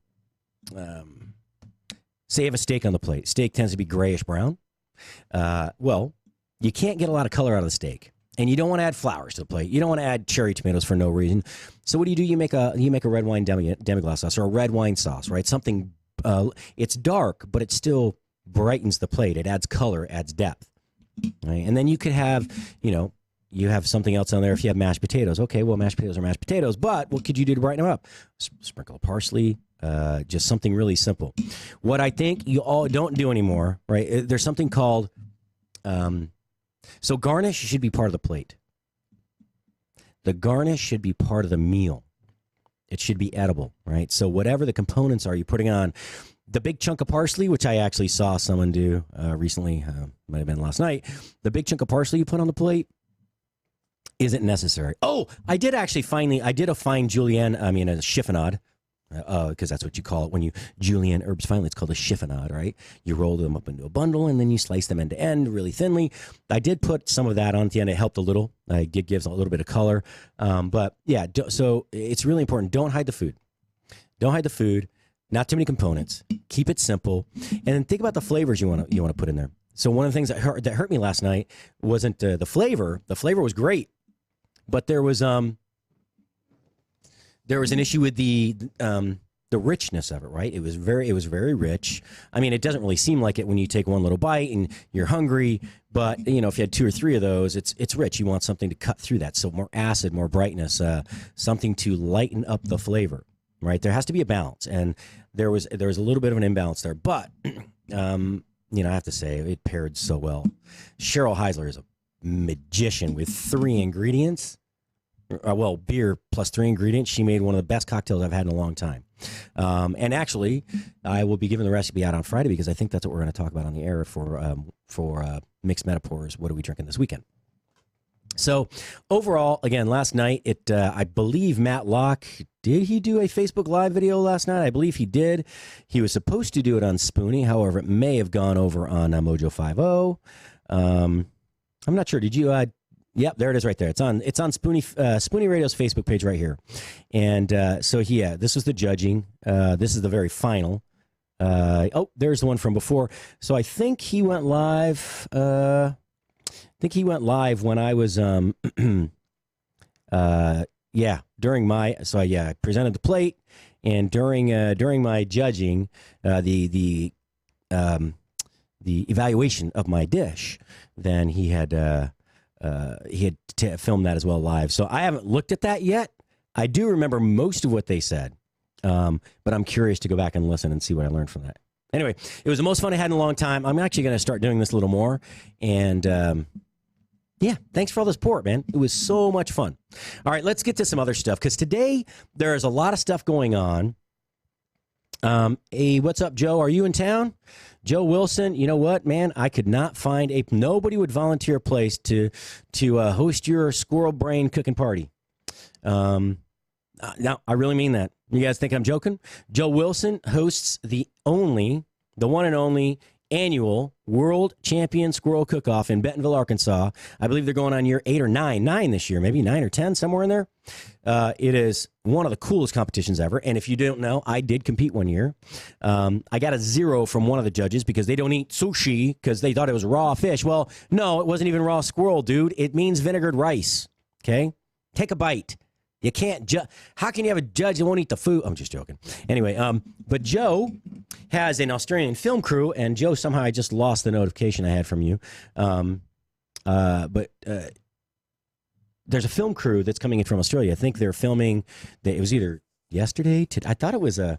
say you have a steak on the plate. Steak tends to be grayish brown. Well, you can't get a lot of color out of the steak, and you don't want to add flowers to the plate. You don't want to add cherry tomatoes for no reason. So what do? You make a red wine demi-glace sauce or a red wine sauce, right? Something it's dark, but it still brightens the plate. It adds color, adds depth, right? And then you could have, you have something else on there. If you have mashed potatoes, okay, well, mashed potatoes are mashed potatoes, but what could you do to brighten them up? Sprinkle parsley. Just something really simple. What I think you all don't do anymore, right? There's something called, so garnish should be part of the plate. The garnish should be part of the meal. It should be edible, right? So whatever the components are you're putting on, the big chunk of parsley, which I actually saw someone do recently, might have been last night, the big chunk of parsley you put on the plate isn't necessary. Oh, I did a fine julienne, a chiffonade. Because that's what you call it when you julienne herbs finely. It's called a chiffonade, right? You roll them up into a bundle and then you slice them end to end really thinly. I did put some of that on at the end. It helped a little. It gives a little bit of color. But yeah, so it's really important. Don't hide the food. Don't hide the food. Not too many components. Keep it simple. And then think about the flavors you want to put in there. So one of the things that hurt me last night wasn't the flavor. The flavor was great, but there was an issue with the richness of it, right? It was very rich. I mean, it doesn't really seem like it when you take one little bite and you're hungry, but if you had 2 or 3 of those, it's rich. You want something to cut through that. So more acid, more brightness, something to lighten up the flavor, right? There has to be a balance, and there was a little bit of an imbalance there, but I have to say it paired so well. Cheryl Heisler is a magician with 3 ingredients. Beer plus 3 ingredients. She made one of the best cocktails I've had in a long time. And actually, I will be giving the recipe out on Friday because I think that's what we're going to talk about on the air for Mixed Metaphors. What are we drinking this weekend? So overall, again, last night, I believe Matt Locke, did he do a Facebook Live video last night? I believe he did. He was supposed to do it on Spoony. However, it may have gone over on Mojo 50. I'm not sure. Did you... Yep, there it is right there. It's on Spoony Radio's Facebook page right here. And this was the judging. This is the very final. There's the one from before. So I think he went live. When I was during my I presented the plate, and during my judging the evaluation of my dish, then he had filmed that as well live. So I haven't looked at that yet. I do remember most of what they said, but I'm curious to go back and listen and see what I learned from that. Anyway, it was the most fun I had in a long time. I'm actually going to start doing this a little more. And thanks for all the support, man. It was so much fun. All right, let's get to some other stuff, because today there is a lot of stuff going on. Hey, what's up, Joe? Are you in town? Joe Wilson, you know what, man? I could not find nobody would volunteer a place to host your squirrel brain cooking party. No, I really mean that. You guys think I'm joking? Joe Wilson hosts the one and only annual World Champion Squirrel Cook-Off in Bentonville, Arkansas. I believe they're going on year 8 or 9 this year, maybe 9 or 10, somewhere in there. It is one of the coolest competitions ever. And if you don't know, I did compete one year. I got a 0 from one of the judges because they don't eat sushi because they thought it was raw fish. Well, no, it wasn't even raw squirrel, dude. It means vinegared rice. Okay? Take a bite. You can't how can you have a judge that won't eat the food? I'm just joking. Anyway, but Joe has an Australian film crew, and Joe, somehow I just lost the notification I had from you. But there's a film crew that's coming in from Australia. I think they're filming. It was either yesterday. I thought it was a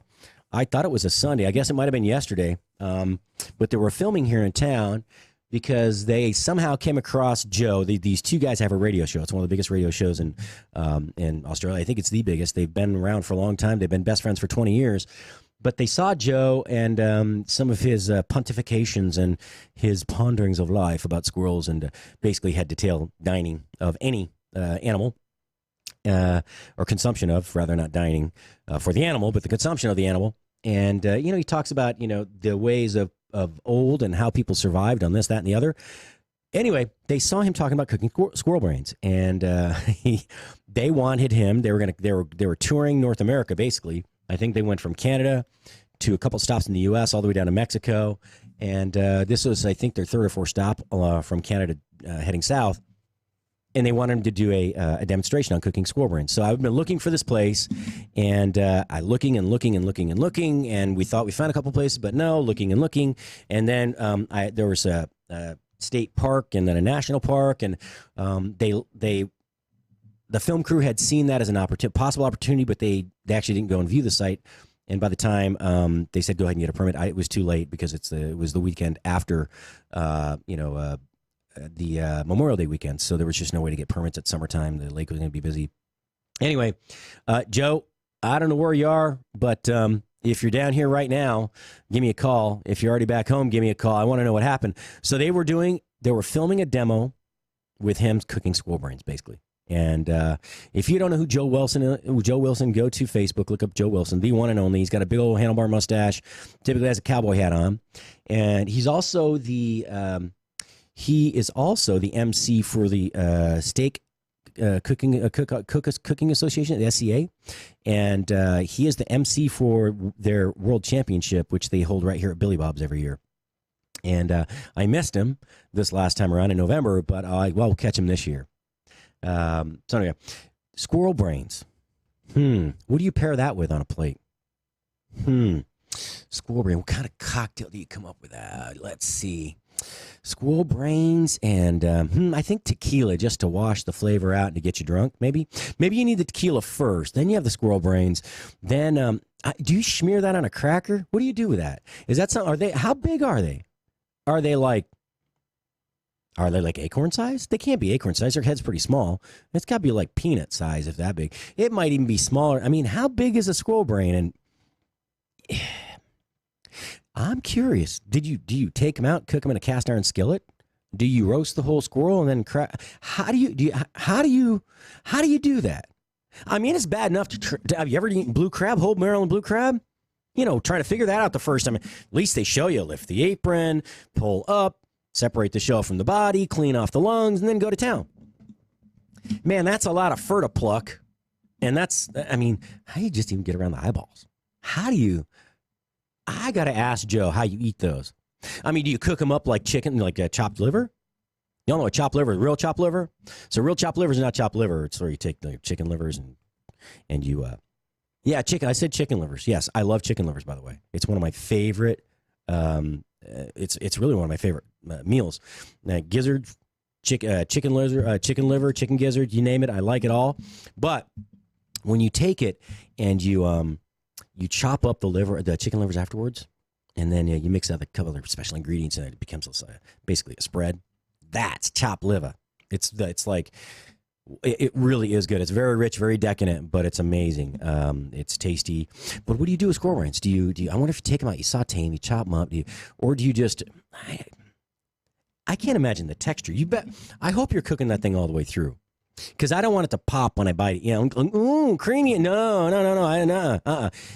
Sunday. I guess it might have been yesterday. But they were filming here in town because they somehow came across Joe. These two guys have a radio show. It's one of the biggest radio shows in Australia. I think it's the biggest. They've been around for a long time. They've been best friends for 20 years. But they saw Joe and some of his pontifications and his ponderings of life about squirrels and basically head to tail dining of any animal or consumption of, rather not dining for the animal, but the consumption of the animal. And, he talks about, the ways of old and how people survived on this, that, and the other. Anyway, they saw him talking about cooking squirrel brains, and they wanted him. They were touring North America, basically. I think they went from Canada to a couple stops in the U.S. all the way down to Mexico, and this was, I think, their 3rd or 4th stop from Canada heading south. And they wanted him to do a demonstration on cooking squirrel brains. So I've been looking for this place, and looking, and we thought we found a couple places, but no, looking. And then there was a state park and then a national park, and the film crew had seen that as an possible opportunity, but they actually didn't go and view the site. And by the time they said go ahead and get a permit, it was too late because it was the weekend after the Memorial Day weekend, so there was just no way to get permits at summertime. The lake was going to be busy. Anyway, Joe, I don't know where you are, but if you're down here right now, give me a call. If you're already back home, give me a call. I want to know what happened. So they were filming a demo with him cooking squirrel brains, basically. And if you don't know who Joe Wilson is, go to Facebook, look up Joe Wilson, the one and only. He's got a big old handlebar mustache, typically has a cowboy hat on, and he's also the MC for the Steak Cooking Association, the SCA, and he is the MC for their World Championship, which they hold right here at Billy Bob's every year. And I missed him this last time around in November, but we'll catch him this year. So anyway, squirrel brains. What do you pair that with on a plate? Squirrel brain. What kind of cocktail do you come up with? Let's see. Squirrel brains and I think tequila, just to wash the flavor out and to get you drunk. Maybe you need the tequila first, then you have the squirrel brains. Then do you smear that on a cracker? What do you do with that? Is that something? How big are they? Are they like acorn size? They can't be acorn size. Their head's pretty small. It's got to be like peanut size if that big. It might even be smaller. I mean, how big is a squirrel brain? And I'm curious. Do you take them out, cook them in a cast iron skillet? Do you roast the whole squirrel and then how do you do that? I mean, it's bad enough to have you ever eaten blue crab, whole Maryland blue crab? Trying to figure that out the first time. At least they show you lift the apron, pull up, separate the shell from the body, clean off the lungs, and then go to town. Man, that's a lot of fur to pluck. And how do you just even get around the eyeballs? I got to ask Joe how you eat those. I mean, do you cook them up like chicken, like chopped liver? Y'all know what chopped liver is, real chopped liver? So real chopped liver is not chopped liver. It's where you take the chicken livers and you, chicken. I said chicken livers. Yes, I love chicken livers, by the way. It's one of my favorite, it's really one of my favorite meals. Gizzard, chicken liver, chicken gizzard, you name it. I like it all. But when you take it and you chop up the chicken livers afterwards, and then you mix out a couple of special ingredients, and it becomes basically a spread. That's chopped liver. It's like It really is good. It's very rich, very decadent, but it's amazing. It's tasty. But what do you do with squirrel brains? Do you? I wonder if you take them out, you saute them, you chop them up, or do you just? I can't imagine the texture. You bet. I hope you're cooking that thing all the way through, because I don't want it to pop when I bite it. You know, ooh, creamy. No,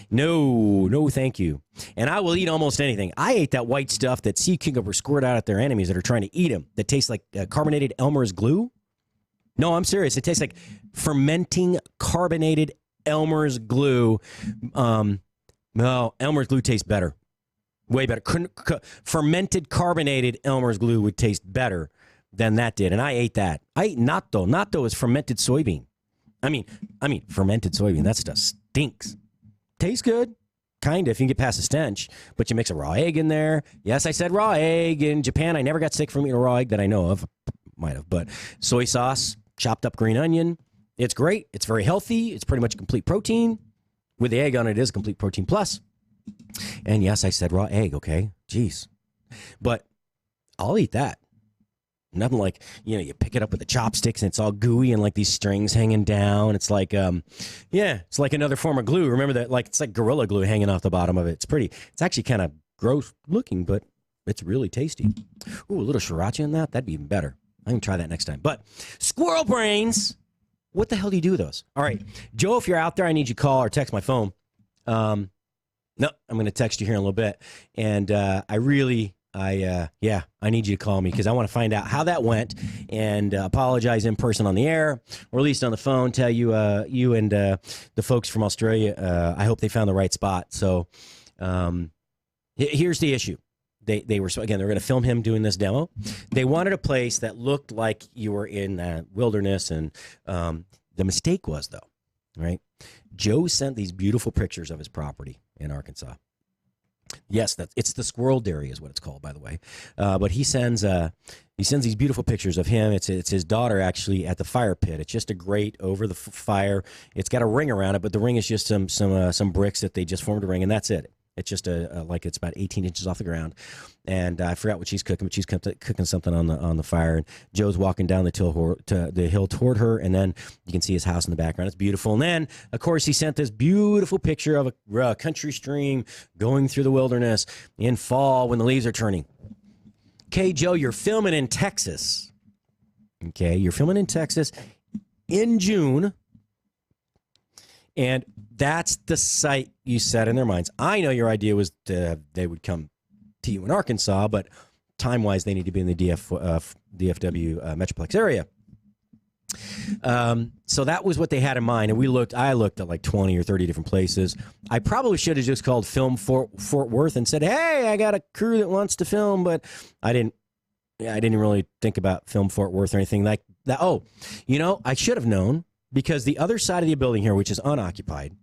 no, thank you. And I will eat almost anything. I ate that white stuff that sea cucumbers squirt out at their enemies that are trying to eat them. That tastes like carbonated Elmer's glue. No, I'm serious. It tastes like fermenting carbonated Elmer's glue. No, Elmer's glue tastes better. Way better. Fermented carbonated Elmer's glue would taste better than that did. And I ate that. I ate natto. Natto is fermented soybean. I mean, fermented soybean. That stuff stinks. Tastes good. Kind of, if you can get past the stench. But you mix a raw egg in there. Yes, I said raw egg. In Japan, I never got sick from eating a raw egg that I know of. Might have. But soy sauce, chopped up green onion. It's great. It's very healthy. It's pretty much a complete protein. With the egg on it, it is a complete protein plus. And yes, I said raw egg, okay? Jeez. But I'll eat that. Nothing like, you pick it up with the chopsticks and it's all gooey and like these strings hanging down. It's like, it's like another form of glue. Remember that? Like, it's like Gorilla Glue hanging off the bottom of it. It's actually kind of gross looking, but it's really tasty. Ooh, a little sriracha in that? That'd be even better. I can try that next time. But squirrel brains, what the hell do you do with those? All right, Joe, if you're out there, I need you to call or text my phone. No, I'm going to text you here in a little bit. And I need you to call me because I want to find out how that went and apologize in person on the air, or at least on the phone, tell you, you and the folks from Australia, I hope they found the right spot. So here's the issue. They were, again, they're going to film him doing this demo. They wanted a place that looked like you were in the wilderness. And the mistake was, though, right? Joe sent these beautiful pictures of his property in Arkansas. Yes, it's the squirrel dairy is what it's called, by the way. But he sends these beautiful pictures of him. It's his daughter actually at the fire pit. It's just a grate over the fire. It's got a ring around it, but the ring is just some bricks that they just formed a ring, and that's it. It's just it's about 18 inches off the ground, and I forgot what she's cooking, but she's cooking something on the fire. And Joe's walking down the hill toward her, and then you can see his house in the background. It's beautiful. And then, of course, he sent this beautiful picture of a country stream going through the wilderness in fall when the leaves are turning. Okay, Joe, you're filming in Texas. Okay, you're filming in Texas in June. And that's the site you set in their minds. I know your idea was they would come to you in Arkansas, but time-wise, they need to be in the DFW Metroplex area. So that was what they had in mind. And I looked at like 20 or 30 different places. I probably should have just called Film Fort Worth and said, hey, I got a crew that wants to film, but I didn't really think about Film Fort Worth or anything like that. Oh, I should have known. Because the other side of the building here, which is unoccupied,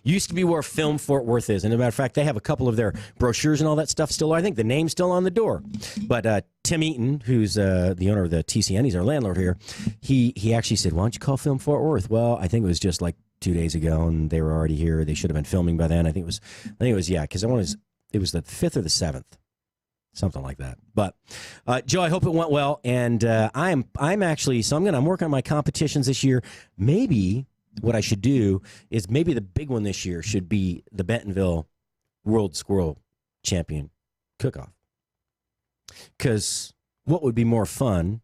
used to be where Film Fort Worth is. And as a matter of fact, they have a couple of their brochures and all that stuff still. I think the name's still on the door. But Tim Eaton, who's the owner of the TCN, he's our landlord here, he actually said, why don't you call Film Fort Worth? Well, I think it was just like 2 days ago, and they were already here. They should have been filming by then. I think it was because it was the 5th or the 7th. Something like that. But Joe, I hope it went well. And I'm working on my competitions this year. Maybe what I should do is maybe the big one this year should be the Bentonville World Squirrel Champion Cook-Off. Because what would be more fun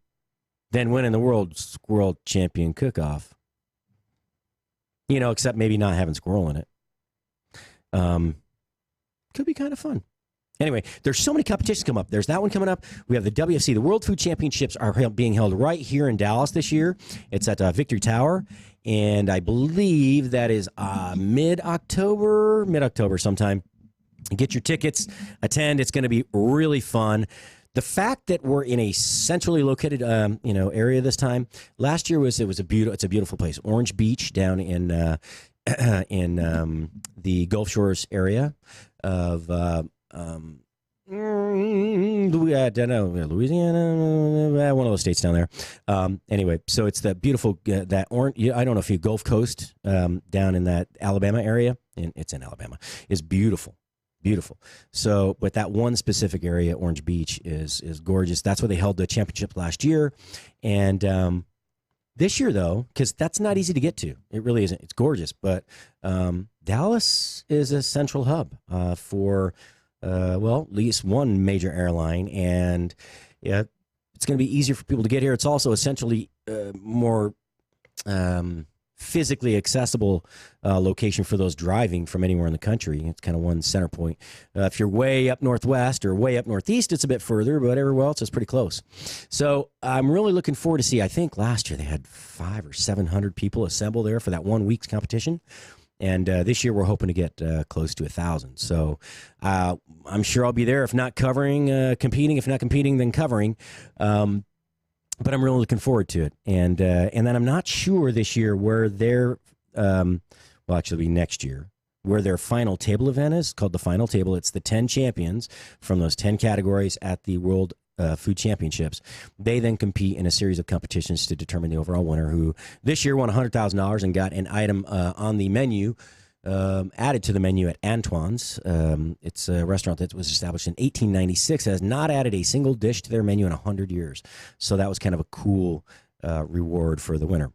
than winning the World Squirrel Champion Cook-Off? Except maybe not having squirrel in it. Could be kind of fun. Anyway, there's so many competitions come up. There's that one coming up. We have the WFC. The World Food Championships are being held right here in Dallas this year. It's at Victory Tower, and I believe that is mid-October sometime. Get your tickets, attend. It's going to be really fun. The fact that we're in a centrally located, area this time. Last year it's a beautiful place. Orange Beach down in the Gulf Shores area of. Louisiana, one of those states down there. Anyway, so it's the beautiful that orange. I don't know if you Gulf Coast down in that Alabama area, and it's in Alabama. Is beautiful. So, but that one specific area, Orange Beach, is gorgeous. That's where they held the championship last year, and This year, though, because that's not easy to get to. It really isn't. It's gorgeous. But Dallas is a central hub for, at least one major airline. And yeah, it's going to be easier for people to get here. It's also essentially more physically accessible location for those driving from anywhere in the country. It's kind of one center point. If you're way up northwest or way up northeast, it's a bit further, but everywhere else it's pretty close. So I'm really looking forward to see. I think last year they had 500 or 700 people assemble there for that 1 week's competition. And this year we're hoping to get close to 1,000. So I'm sure I'll be there, if not covering, competing. If not competing, then covering. But I'm really looking forward to it. And then I'm not sure this year where their, actually it'll be next year, where their final table event is, called the Final Table. It's the 10 champions from those 10 categories at the World Food Championships. They then compete in a series of competitions to determine the overall winner, who this year won $100,000 and got an item on the menu, added to the menu at Antoine's. It's a restaurant that was established in 1896, has not added a single dish to their menu in 100 years. So that was kind of a cool reward for the winner.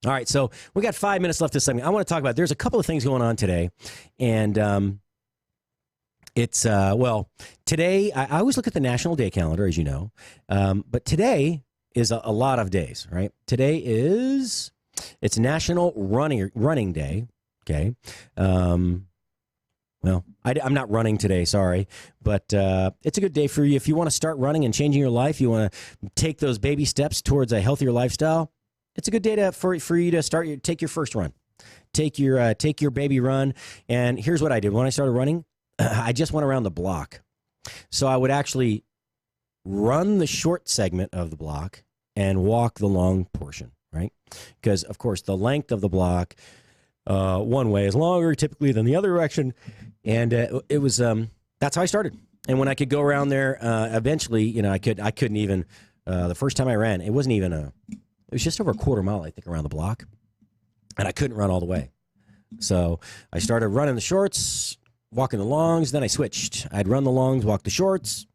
All right, so we got 5 minutes left this segment. I want to talk about, there's a couple of things going on today. And it's, today, I always look at the National Day calendar, as you know. But today is a lot of days, right? Today it's National Running Day. Okay. I'm not running today, sorry, but it's a good day for you. If you want to start running and changing your life, you want to take those baby steps towards a healthier lifestyle, it's a good day for you to take your first run. Take your baby run. And here's what I did. When I started running, I just went around the block. So I would actually run the short segment of the block and walk the long portion, right? Because, of course, the length of the block one way is longer typically than the other direction. And it was, that's how I started. And when I could go around there, eventually, I couldn't even, the first time I ran, it wasn't even it was just over a quarter mile, I think, around the block. And I couldn't run all the way. So I started running the shorts, walking the longs. Then I switched. I'd run the longs, walk the shorts.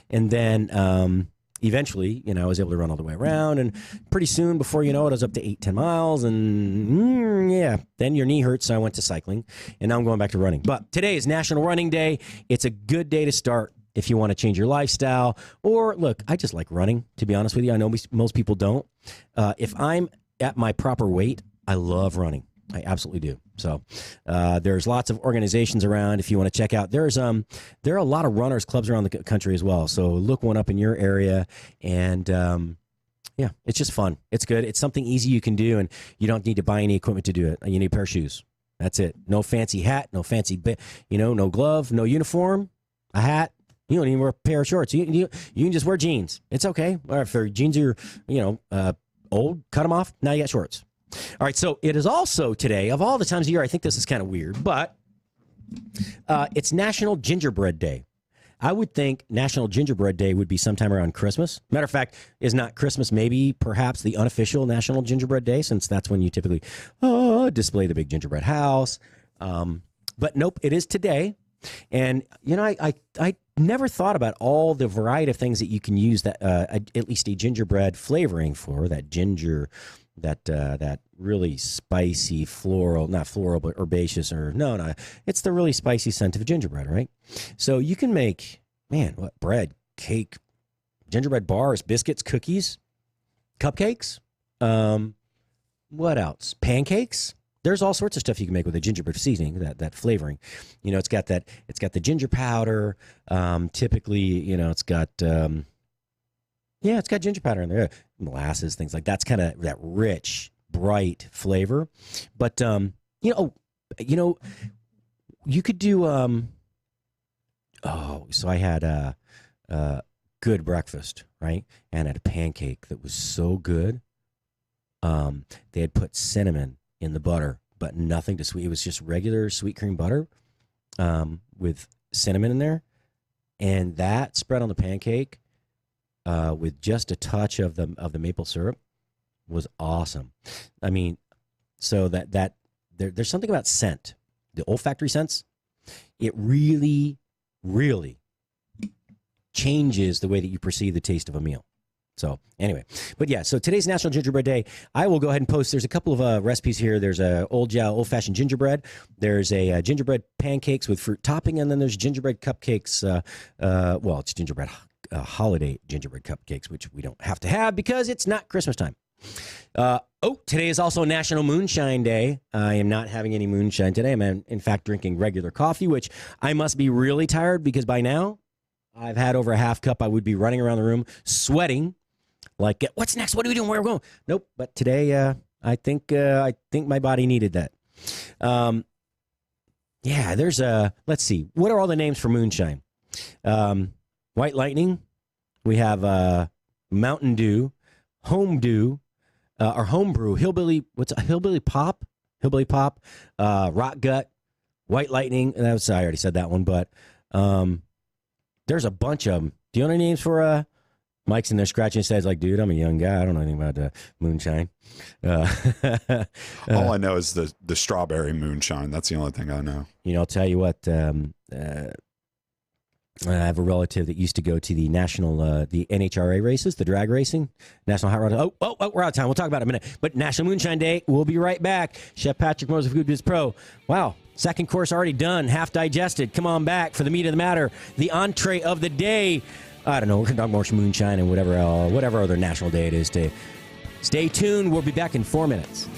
And then, eventually, I was able to run all the way around, and pretty soon, before you know it, I was up to 8-10 miles, and then your knee hurts, so I went to cycling, and now I'm going back to running. But today is National Running Day. It's a good day to start if you want to change your lifestyle, or look, I just like running, to be honest with you. I know most people don't. If I'm at my proper weight, I love running. I absolutely do. So there's lots of organizations around if you want to check out. There are a lot of runners clubs around the country as well. So look one up in your area, and it's just fun. It's good. It's something easy you can do, and you don't need to buy any equipment to do it. You need a pair of shoes. That's it. No fancy hat, no fancy, no glove, no uniform, a hat. You don't even wear a pair of shorts. You can just wear jeans. It's okay. Or if your jeans are old, cut them off. Now you got shorts. All right, so it is also today, of all the times of year, I think this is kind of weird, but it's National Gingerbread Day. I would think National Gingerbread Day would be sometime around Christmas. Matter of fact, is not Christmas maybe perhaps the unofficial National Gingerbread Day, since that's when you typically display the big gingerbread house. But nope, it is today. And, I never thought about all the variety of things that you can use that at least a gingerbread flavoring for, that ginger, that really spicy not floral, but herbaceous, or no, it's the really spicy scent of gingerbread, right? So you can make, bread, cake, gingerbread bars, biscuits, cookies, cupcakes, what else? Pancakes. There's all sorts of stuff you can make with a gingerbread seasoning, that flavoring. It's got the ginger powder. Typically, it's got ginger powder in there, molasses, things like that. That's kind of that rich, bright flavor. But you could do. So I had a good breakfast, right? And I had a pancake that was so good. They had put cinnamon in the butter, but nothing to sweet. It was just regular sweet cream butter with cinnamon in there, and that spread on the pancake with just a touch of the maple syrup was awesome. I mean, so that there's something about scent, the olfactory sense. It really, really changes the way that you perceive the taste of a meal. So anyway, but yeah, so today's National Gingerbread Day. I will go ahead and post. There's a couple of recipes here. There's a old-fashioned gingerbread. There's a gingerbread pancakes with fruit topping, and then there's gingerbread cupcakes. Well, it's gingerbread holiday gingerbread cupcakes, which we don't have to have because it's not Christmas time. Today is also National Moonshine Day. I am not having any moonshine today. I'm in fact drinking regular coffee, which I must be really tired because by now I've had over a half cup. I would be running around the room sweating. Like, what's next? What are we doing? Where are we going? Nope. But today, I think my body needed that. Yeah, there's let's see. What are all the names for moonshine? White Lightning. We have Mountain Dew, Home Dew, or Homebrew, Hillbilly. What's a Hillbilly Pop? Hillbilly Pop, Rock Gut, White Lightning. And I already said that one, but there's a bunch of them. Do you know any names for Mike's in there scratching his head like, dude, I'm a young guy. I don't know anything about moonshine. All I know is the strawberry moonshine. That's the only thing I know. You know, I'll tell you what. I have a relative that used to go to the the NHRA races, the drag racing, National Hot Rod. Oh, we're out of time. We'll talk about it in a minute. But National Moonshine Day, we'll be right back. Chef Patrick Mosher, Food Biz Pro. Wow. Second course already done, half digested. Come on back for the meat of the matter, the entree of the day. I don't know. We're going to talk more moonshine and whatever other national day it is today. Stay tuned. We'll be back in 4 minutes.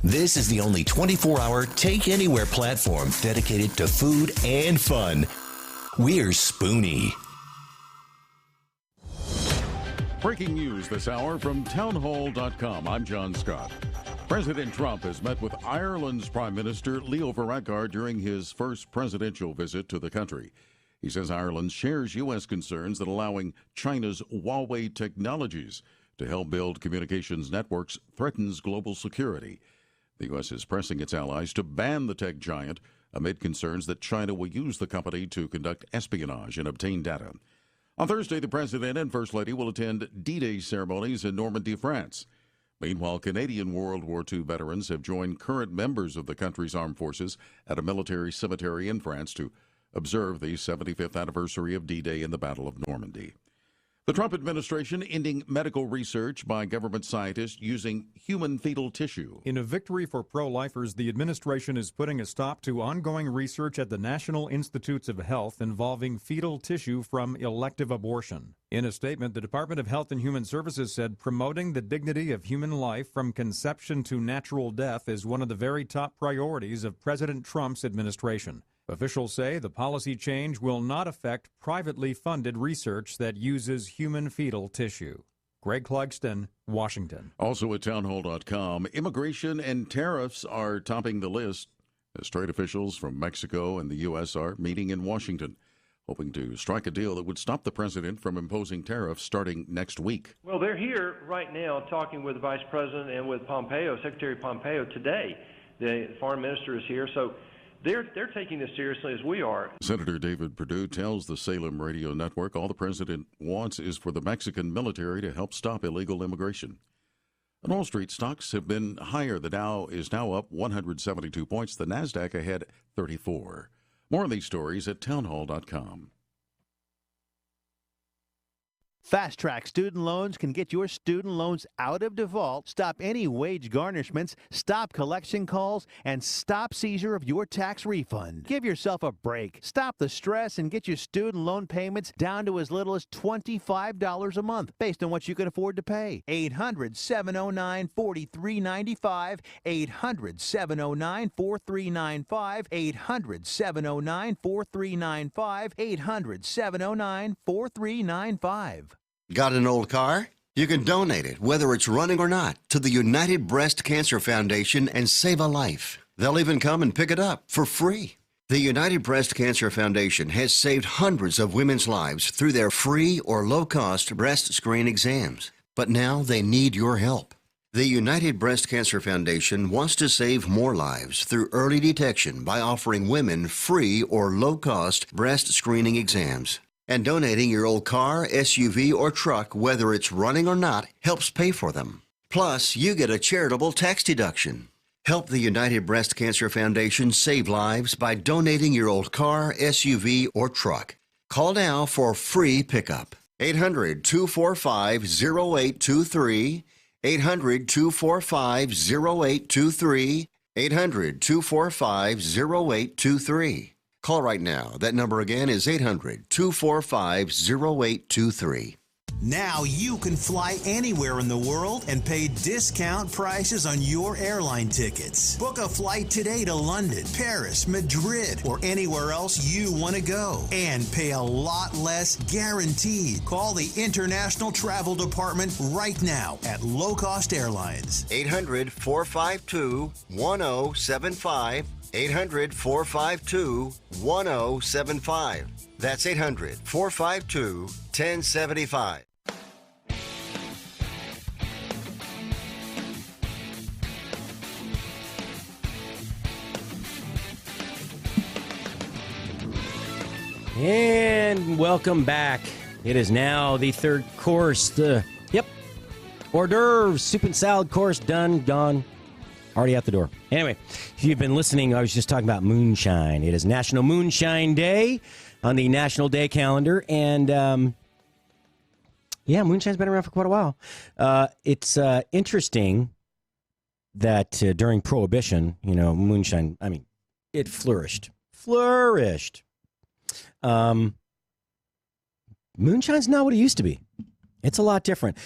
This is the only 24-hour take-anywhere platform dedicated to food and fun. We're Spoony. Breaking news this hour from townhall.com. I'm John Scott. President Trump has met with Ireland's Prime Minister Leo Varadkar during his first presidential visit to the country. He says Ireland shares U.S. concerns that allowing China's Huawei technologies to help build communications networks threatens global security. The U.S. is pressing its allies to ban the tech giant amid concerns that China will use the company to conduct espionage and obtain data. On Thursday, the President and First Lady will attend D-Day ceremonies in Normandy, France. Meanwhile, Canadian World War II veterans have joined current members of the country's armed forces at a military cemetery in France to observe the 75th anniversary of D-Day in the Battle of Normandy. The Trump administration ending medical research by government scientists using human fetal tissue. In a victory for pro-lifers, the administration is putting a stop to ongoing research at the National Institutes of Health involving fetal tissue from elective abortion. In a statement, the Department of Health and Human Services said promoting the dignity of human life from conception to natural death is one of the very top priorities of President Trump's administration. Officials say the policy change will not affect privately funded research that uses human fetal tissue. Greg Clugston, Washington. Also at townhall.com, immigration and tariffs are topping the list as trade officials from Mexico and the U.S. are meeting in Washington, hoping to strike a deal that would stop the president from imposing tariffs starting next week. Well, they're here right now talking with the Vice President and with Pompeo, Secretary Pompeo today. The foreign minister is here, so they're taking this seriously as we are. Senator David Perdue tells the Salem Radio Network all the president wants is for the Mexican military to help stop illegal immigration. On Wall Street, stocks have been higher. The Dow is now up 172 points. The NASDAQ ahead 34. More on these stories at townhall.com. Fast Track Student Loans can get your student loans out of default, stop any wage garnishments, stop collection calls, and stop seizure of your tax refund. Give yourself a break. Stop the stress and get your student loan payments down to as little as $25 a month based on what you can afford to pay. 800-709-4395, 800-709-4395, 800-709-4395, 800-709-4395. Got an old car? You can donate it, whether it's running or not, to the United Breast Cancer Foundation and save a life. They'll even come and pick it up for free. The United Breast Cancer Foundation has saved hundreds of women's lives through their free or low-cost breast screen exams. But now they need your help. The United Breast Cancer Foundation wants to save more lives through early detection by offering women free or low-cost breast screening exams. And donating your old car, SUV, or truck, whether it's running or not, helps pay for them. Plus, you get a charitable tax deduction. Help the United Breast Cancer Foundation save lives by donating your old car, SUV, or truck. Call now for free pickup. 800-245-0823. 800-245-0823. 800-245-0823. Call right now. That number again is 800-245-0823. Now you can fly anywhere in the world and pay discount prices on your airline tickets. Book a flight today to London, Paris, Madrid, or anywhere else you want to go and pay a lot less guaranteed. Call the International Travel Department right now at Low Cost Airlines. 800-452-1075. 800-452-1075. That's 800-452-1075. And welcome back. It is now the third course. Hors d'oeuvres, soup and salad course, done, gone, already out the door. Anyway, if you've been listening, I was just talking about moonshine. It is National Moonshine Day on the National Day calendar. And, moonshine's been around for quite a while. It's interesting that during Prohibition, moonshine, it flourished. Moonshine's not what it used to be. It's a lot different.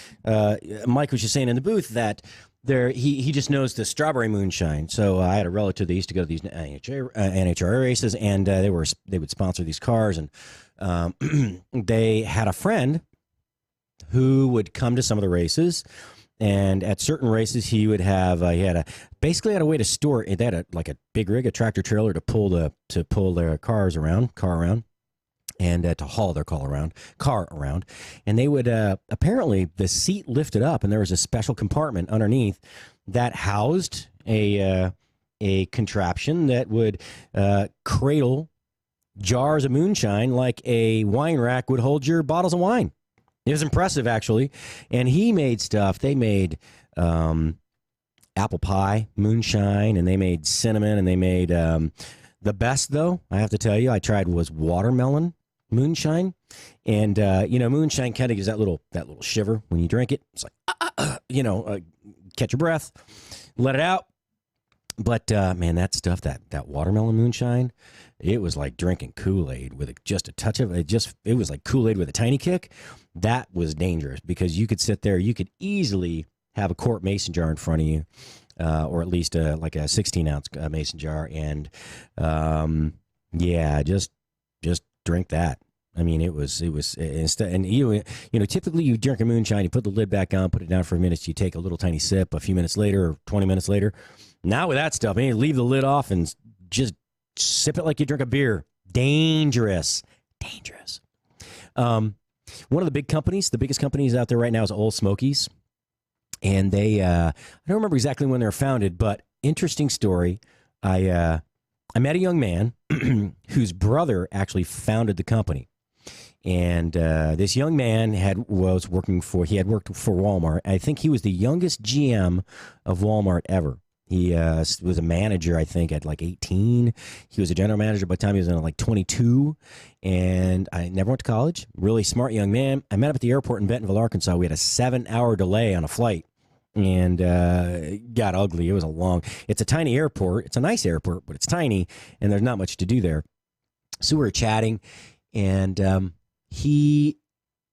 Mike was just saying in the booth that he just knows the strawberry moonshine. So I had a relative that used to go to these NHRA races, and they would sponsor these cars, and they had a friend who would come to some of the races. And at certain races, he would have basically had a way to store it. They had a big rig, a tractor trailer to pull their car around, and to haul their car around. And they would apparently the seat lifted up, and there was a special compartment underneath that housed a contraption that would cradle jars of moonshine like a wine rack would hold your bottles of wine. It was impressive, actually. And he made stuff. They made apple pie moonshine, and they made cinnamon, and they made the best, though, I have to tell you, I tried was watermelon moonshine. And, moonshine kind of gives that little shiver when you drink it. It's like, catch your breath, let it out. But, man, that stuff, that watermelon moonshine, it was like drinking Kool-Aid with just a touch of it. It was like Kool-Aid with a tiny kick. That was dangerous because you could sit there. You could easily have a quart mason jar in front of you, or at least like a 16-ounce mason jar, and just drink that. I mean, it was instead, and typically you drink a moonshine, you put the lid back on, put it down for a minute, you take a little tiny sip. A few minutes later, or 20 minutes later, now with that stuff, you leave the lid off and just sip it like you drink a beer. Dangerous. One of the biggest companies out there right now is Old Smokies. And they, I don't remember exactly when they were founded, but interesting story. I met a young man whose brother actually founded the company. And this young man had worked for Walmart. I think he was the youngest GM of Walmart ever. He was a manager, I think, at like 18. He was a general manager by the time he was in like 22. And I never went to college. Really smart young man. I met him at the airport in Bentonville, Arkansas. We had a 7-hour delay on a flight. And got ugly. It's a tiny airport. It's a nice airport, but it's tiny, and there's not much to do there. So we were chatting, and he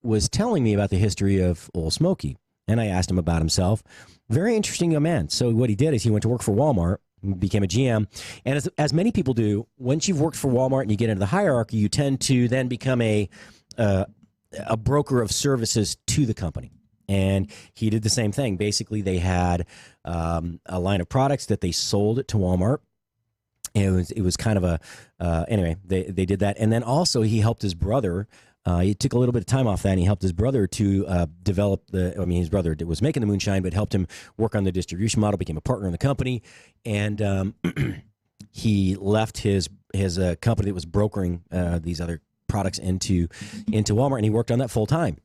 was telling me about the history of Old Smoky. And I asked him about himself. Very interesting young man. So what he did is he went to work for Walmart, became a GM. And as many people do, once you've worked for Walmart and you get into the hierarchy, you tend to then become a broker of services to the company. And he did the same thing. Basically, they had a line of products that they sold to Walmart. It was kind of anyway, they did that. And then also he helped his brother. He took a little bit of time off that, and he helped his brother to develop his brother was making the moonshine, but helped him work on the distribution model, became a partner in the company. And he left his company that was brokering these other products into Walmart, and he worked on that full time.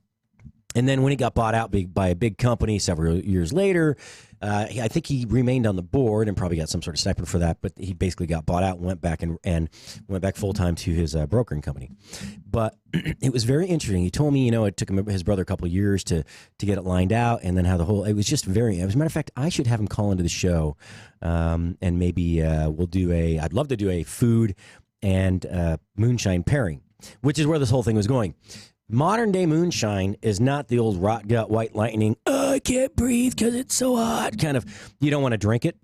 And then when he got bought out by a big company several years later, I think he remained on the board and probably got some sort of stipend for that. But he basically got bought out and went back went back full time to his brokering company. But it was very interesting. He told me, it took his brother a couple of years to get it lined out, and then how it was just very. As a matter of fact, I should have him call into the show, and maybe we'll do I'd love to do a food and moonshine pairing, which is where this whole thing was going. Modern day moonshine is not the old rot gut white lightning. Oh, I can't breathe because it's so hot. Kind of, you don't want to drink it.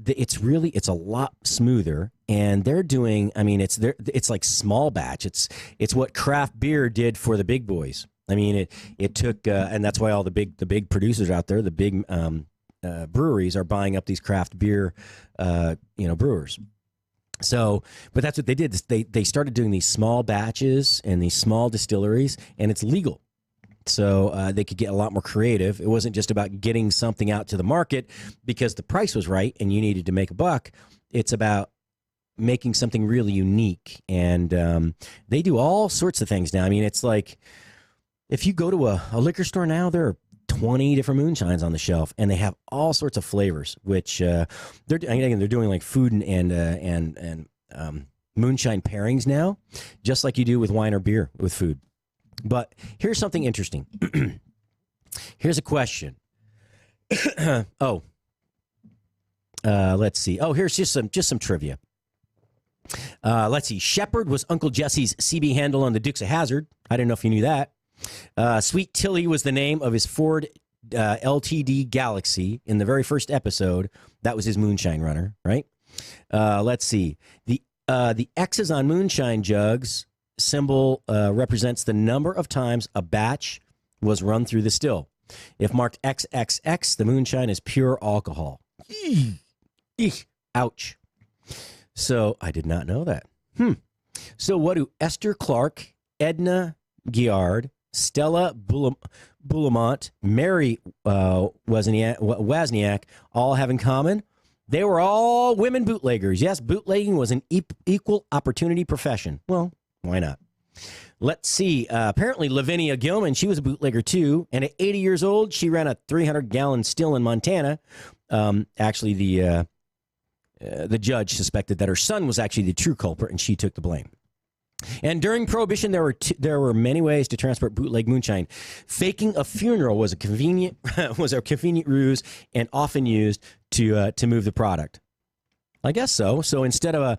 It's a lot smoother, and they're doing. I mean, it's like small batch. It's what craft beer did for the big boys. I mean, it took, and that's why all the big producers out there, the big breweries, are buying up these craft beer, brewers. So, but that's what they did. They started doing these small batches and these small distilleries, and it's legal. So they could get a lot more creative. It wasn't just about getting something out to the market because the price was right and you needed to make a buck. It's about making something really unique. And they do all sorts of things now. I mean, it's like if you go to a liquor store now, there are 20 different moonshines on the shelf, and they have all sorts of flavors, which they're doing like food and moonshine pairings now, just like you do with wine or beer with food. But here's something interesting. Here's a question. Let's see. Oh, here's just some trivia. Let's see. Shepherd was Uncle Jesse's CB handle on the Dukes of Hazzard. I didn't know if you knew that. Sweet Tilly was the name of his Ford LTD Galaxy in the very first episode. That was his moonshine runner, right? Let's see. The X's on moonshine jugs symbol represents the number of times a batch was run through the still. If marked XXX, the moonshine is pure alcohol. Eek. Ouch. So I did not know that. So what do Esther Clark, Edna Giard, Stella Boulamont, Mary Wozniak all have in common? They were all women bootleggers. Yes, bootlegging was an equal opportunity profession. Well, why not? Let's see. Apparently, Lavinia Gilman, she was a bootlegger too. And at 80 years old, she ran a 300-gallon still in Montana. Actually, the judge suspected that her son was actually the true culprit, and she took the blame. And during Prohibition, there were many ways to transport bootleg moonshine. Faking a funeral was a convenient ruse and often used to move the product. I guess so. So instead of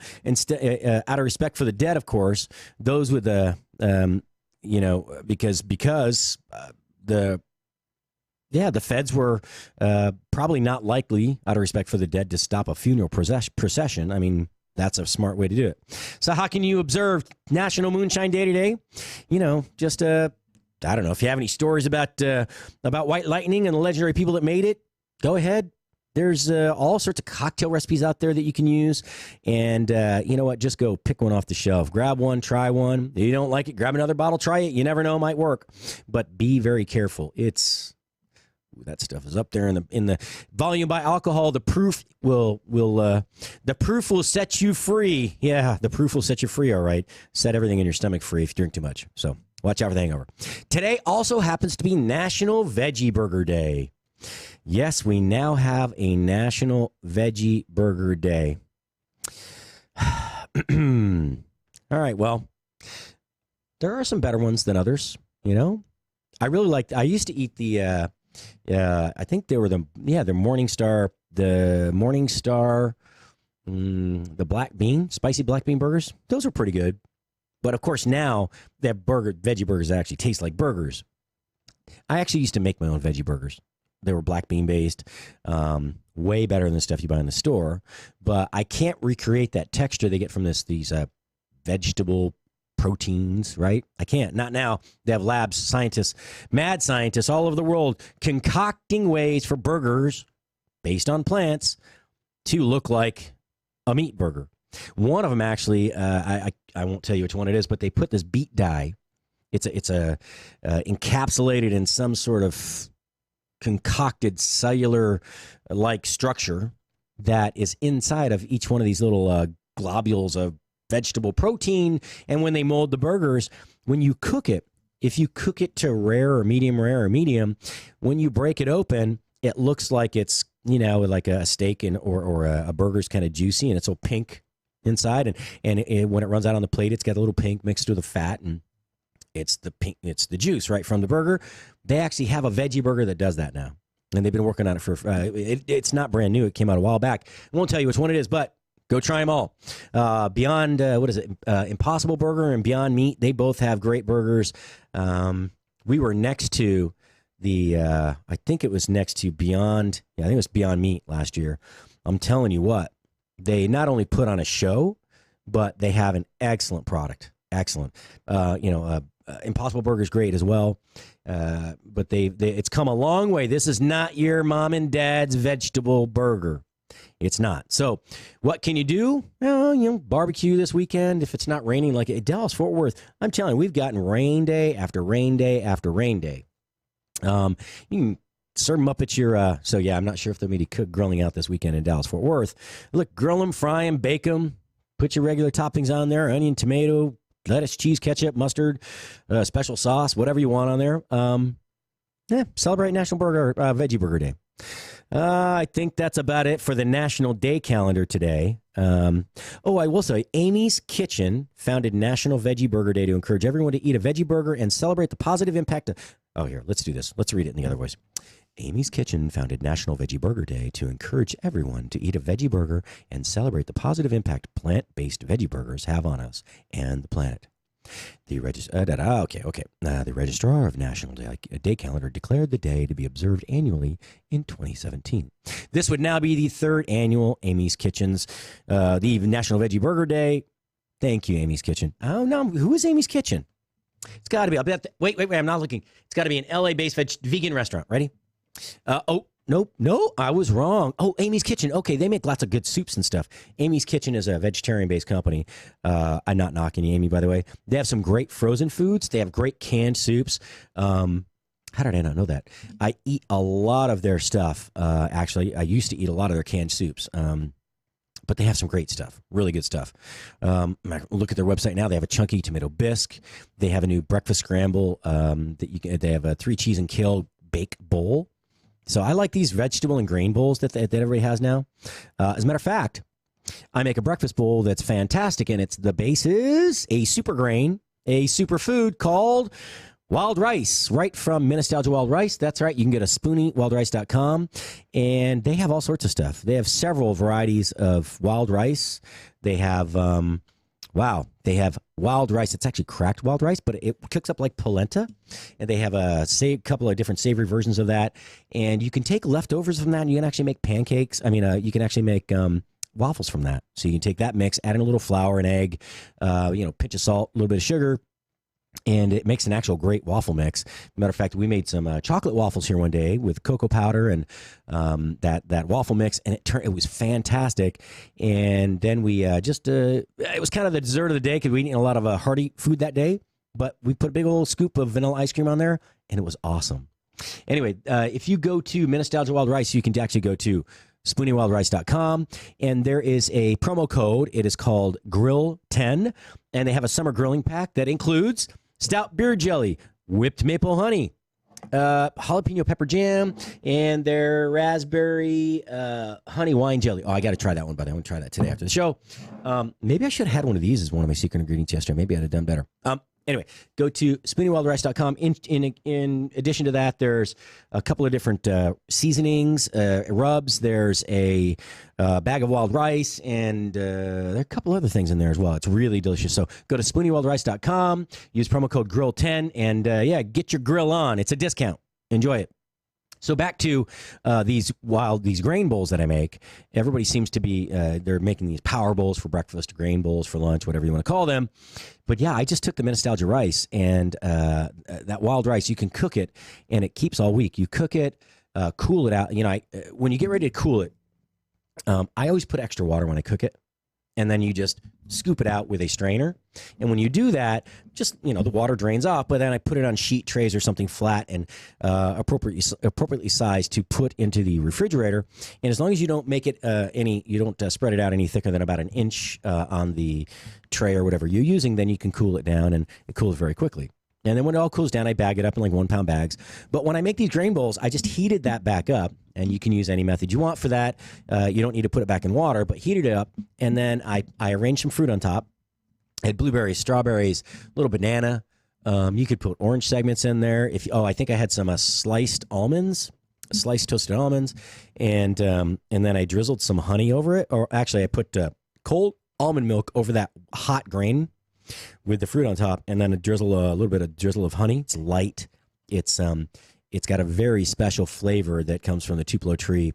out of respect for the dead, of course, those with the because the feds were probably not likely, out of respect for the dead, to stop a funeral procession. I mean, that's a smart way to do it. So how can you observe National Moonshine Day today? Just I don't know if you have any stories about White Lightning and the legendary people that made it. Go ahead. There's all sorts of cocktail recipes out there that you can use. And you know what? Just go pick one off the shelf. Grab one, try one. If you don't like it, grab another bottle, try it. You never know, it might work. But be very careful. That stuff is up there in the volume by alcohol. The proof will set you free. Yeah, the proof will set you free. All right, set everything in your stomach free if you drink too much. So watch out for the hangover. Today also happens to be National Veggie Burger Day. Yes, we now have a National Veggie Burger Day. All right. Well, there are some better ones than others. I really liked. I used to eat the. I think they were the Morningstar, the black bean, spicy black bean burgers. Those are pretty good. But of course now they have veggie burgers that actually taste like burgers. I actually used to make my own veggie burgers. They were black bean based, way better than the stuff you buy in the store. But I can't recreate that texture they get from these vegetable proteins, right? I can't. Not now. They have labs, scientists, mad scientists all over the world concocting ways for burgers based on plants to look like a meat burger. One of them actually, I won't tell you which one it is, but they put this beet dye. It's encapsulated in some sort of concocted cellular-like structure that is inside of each one of these little globules of vegetable protein. And when they mold the burgers, when you cook it, if you cook it to rare or medium, when you break it open, it looks like it's, like a steak or a burger's kind of juicy, and it's all pink inside. And when it runs out on the plate, it's got a little pink mixed with the fat, and it's the juice right from the burger. They actually have a veggie burger that does that now, and they've been working on it for. It's not brand new. It came out a while back. I won't tell you which one it is, but go try them all. Beyond Impossible Burger and Beyond Meat, they both have great burgers. We were next to I think it was next to Beyond. Yeah, I think it was Beyond Meat last year. I'm telling you what, they not only put on a show, but they have an excellent product. Excellent. Impossible Burger is great as well. But it's come a long way. This is not your mom and dad's vegetable burger. It's not. So what can you do? Well, barbecue this weekend if it's not raining like Dallas, Fort Worth. I'm telling you, we've gotten rain day after rain day after rain day. You can serve them up at your, I'm not sure if they'll be grilling out this weekend in Dallas, Fort Worth. Look, grill them, fry them, bake them, put your regular toppings on there, onion, tomato, lettuce, cheese, ketchup, mustard, special sauce, whatever you want on there. Celebrate National Veggie Burger Day. I think that's about it for the National Day calendar today. I will say, Amy's Kitchen founded National Veggie Burger Day to encourage everyone to eat a veggie burger and celebrate the positive impact here, let's do this. Let's read it in the other voice. Amy's Kitchen founded National Veggie Burger Day to encourage everyone to eat a veggie burger and celebrate the positive impact plant-based veggie burgers have on us and the planet. The Registrar of National Day Calendar declared the day to be observed annually in 2017. This would now be the third annual Amy's Kitchen's, the National Veggie Burger Day. Thank you, Amy's Kitchen. Oh, no, who is Amy's Kitchen? It's got to be. Wait, I'm not looking. It's got to be an LA-based vegan restaurant. Ready? No, I was wrong. Oh, Amy's Kitchen. Okay, they make lots of good soups and stuff. Amy's Kitchen is a vegetarian-based company. I'm not knocking Amy, by the way. They have some great frozen foods. They have great canned soups. How did I not know that? I eat a lot of their stuff. Actually, I used to eat a lot of their canned soups. But they have some great stuff, really good stuff. Look at their website now. They have a chunky tomato bisque. They have a new breakfast scramble. They have a 3 cheese and kale bake bowl. So I like these vegetable and grain bowls that everybody has now. As a matter of fact, I make a breakfast bowl that's fantastic, and the base is a super grain, a superfood called wild rice, right from Nostalgia Wild Rice. That's right. You can get a SpoonyWildRice.com, and they have all sorts of stuff. They have several varieties of wild rice. They have, they have wild rice. It's actually cracked wild rice, but it cooks up like polenta, and they have a couple of different savory versions of that, and you can take leftovers from that, and you can actually make pancakes. You can actually make waffles from that. So you can take that mix, add in a little flour and egg, pinch of salt, a little bit of sugar, and it makes an actual great waffle mix. Matter of fact, we made some chocolate waffles here one day with cocoa powder and that waffle mix, and it was fantastic. And then we it was kind of the dessert of the day because we eaten a lot of hearty food that day, but we put a big old scoop of vanilla ice cream on there, and it was awesome. Anyway, if you go to Nostalgia Wild Rice, you can actually go to SpoonyWildRice.com, and there is a promo code. It is called Grill10, and they have a summer grilling pack that includes stout beer jelly, whipped maple honey, jalapeno pepper jam, and their raspberry honey wine jelly. Oh, I got to try that one, buddy. I want to try that today after the show. Maybe I should have had one of these as one of my secret ingredients yesterday. Maybe I'd have done better. Anyway, go to SpoonyWildRice.com. In addition to that, there's a couple of different seasonings, rubs. There's a bag of wild rice, and there are a couple other things in there as well. It's really delicious. So go to SpoonyWildRice.com, use promo code GRILL10, and get your grill on. It's a discount. Enjoy it. So back to these grain bowls that I make. Everybody seems to be, they're making these power bowls for breakfast, grain bowls for lunch, whatever you want to call them. But yeah, I just took the Nostalgia rice, and that wild rice, you can cook it, and it keeps all week. You cook it, cool it out. When you get ready to cool it, I always put extra water when I cook it. And then you just scoop it out with a strainer. And when you do that, just, the water drains off, but then I put it on sheet trays or something flat and appropriately sized to put into the refrigerator. And as long as you don't make it you don't spread it out any thicker than about an inch on the tray or whatever you're using, then you can cool it down, and it cools very quickly. And then when it all cools down, I bag it up in like 1 pound bags. But when I make these grain bowls, I just heated that back up. And you can use any method you want for that. You don't need to put it back in water, but heated it up. And then I arranged some fruit on top. I had blueberries, strawberries, a little banana. You could put orange segments in there. I think I had some sliced toasted almonds. And then I drizzled some honey over it. Or actually, I put cold almond milk over that hot grain with the fruit on top, and then a little bit of drizzle of honey. It's light. It's got a very special flavor that comes from the Tupelo tree,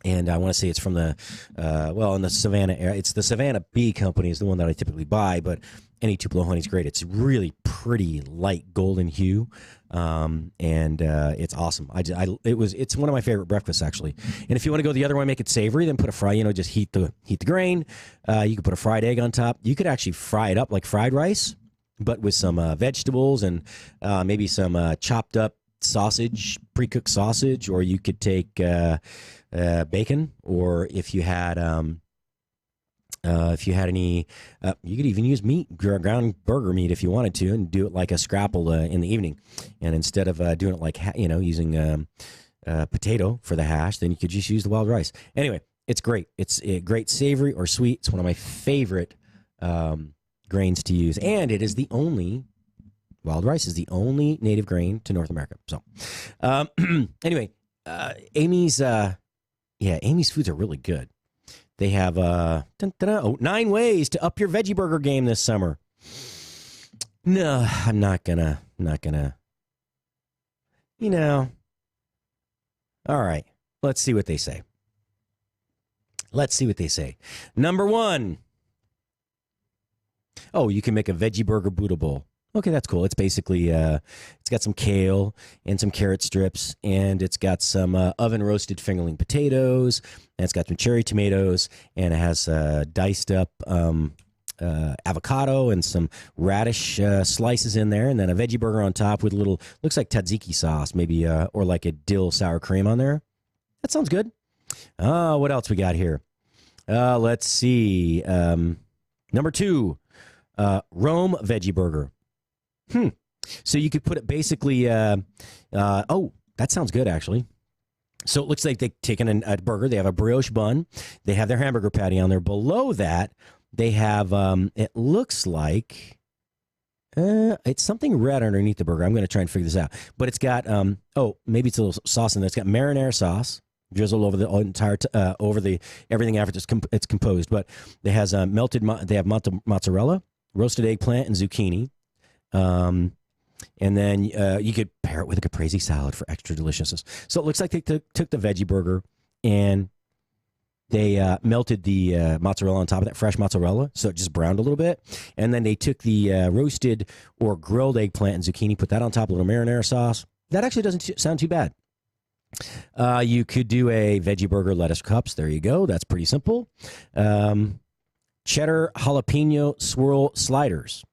and I want to say it's from in the Savannah area. It's the Savannah Bee Company is the one that I typically buy, but any Tupelo honey is great. It's really pretty light golden hue, and it's awesome. It's one of my favorite breakfasts actually. And if you want to go the other way, make it savory, then put a fry. Just heat the grain. You could put a fried egg on top. You could actually fry it up like fried rice, but with some vegetables and maybe some chopped up sausage, pre-cooked sausage, or you could take bacon, or if you had any, you could even use meat, ground burger meat if you wanted to, and do it like a scrapple in the evening. And instead of doing it like, using potato for the hash, then you could just use the wild rice. Anyway, it's great. It's great savory or sweet. It's one of my favorite grains to use. And it is wild rice is the only native grain to North America. So anyway, Amy's foods are really good. They have 9 ways to up your veggie burger game this summer. No, I'm not gonna. All right, let's see what they say. Number 1. Oh, you can make a veggie burger Buddha bowl. Okay, that's cool. It's basically, it's got some kale and some carrot strips, and it's got some oven roasted fingerling potatoes, and it's got some cherry tomatoes, and it has diced up avocado and some radish slices in there, and then a veggie burger on top with a little, looks like tzatziki sauce, maybe, or like a dill sour cream on there. That sounds good. What else we got here? Let's see. Number 2, Rome veggie burger. So you could put it basically, that sounds good, actually. So it looks like they've taken a burger. They have a brioche bun. They have their hamburger patty on there. Below that, they have, it looks like, it's something red underneath the burger. I'm going to try and figure this out. But it's got, maybe it's a little sauce in there. It's got marinara sauce drizzled over the entire, everything after it's composed. But it has they have mozzarella, roasted eggplant, and zucchini. And then you could pair it with a caprese salad for extra deliciousness. So it looks like they took the veggie burger and they melted the mozzarella on top of that, fresh mozzarella, so it just browned a little bit. And then they took the roasted or grilled eggplant and zucchini, put that on top, a little marinara sauce. That actually doesn't sound too bad. You could do a veggie burger lettuce cups. There you go. That's pretty simple. Cheddar jalapeno swirl sliders.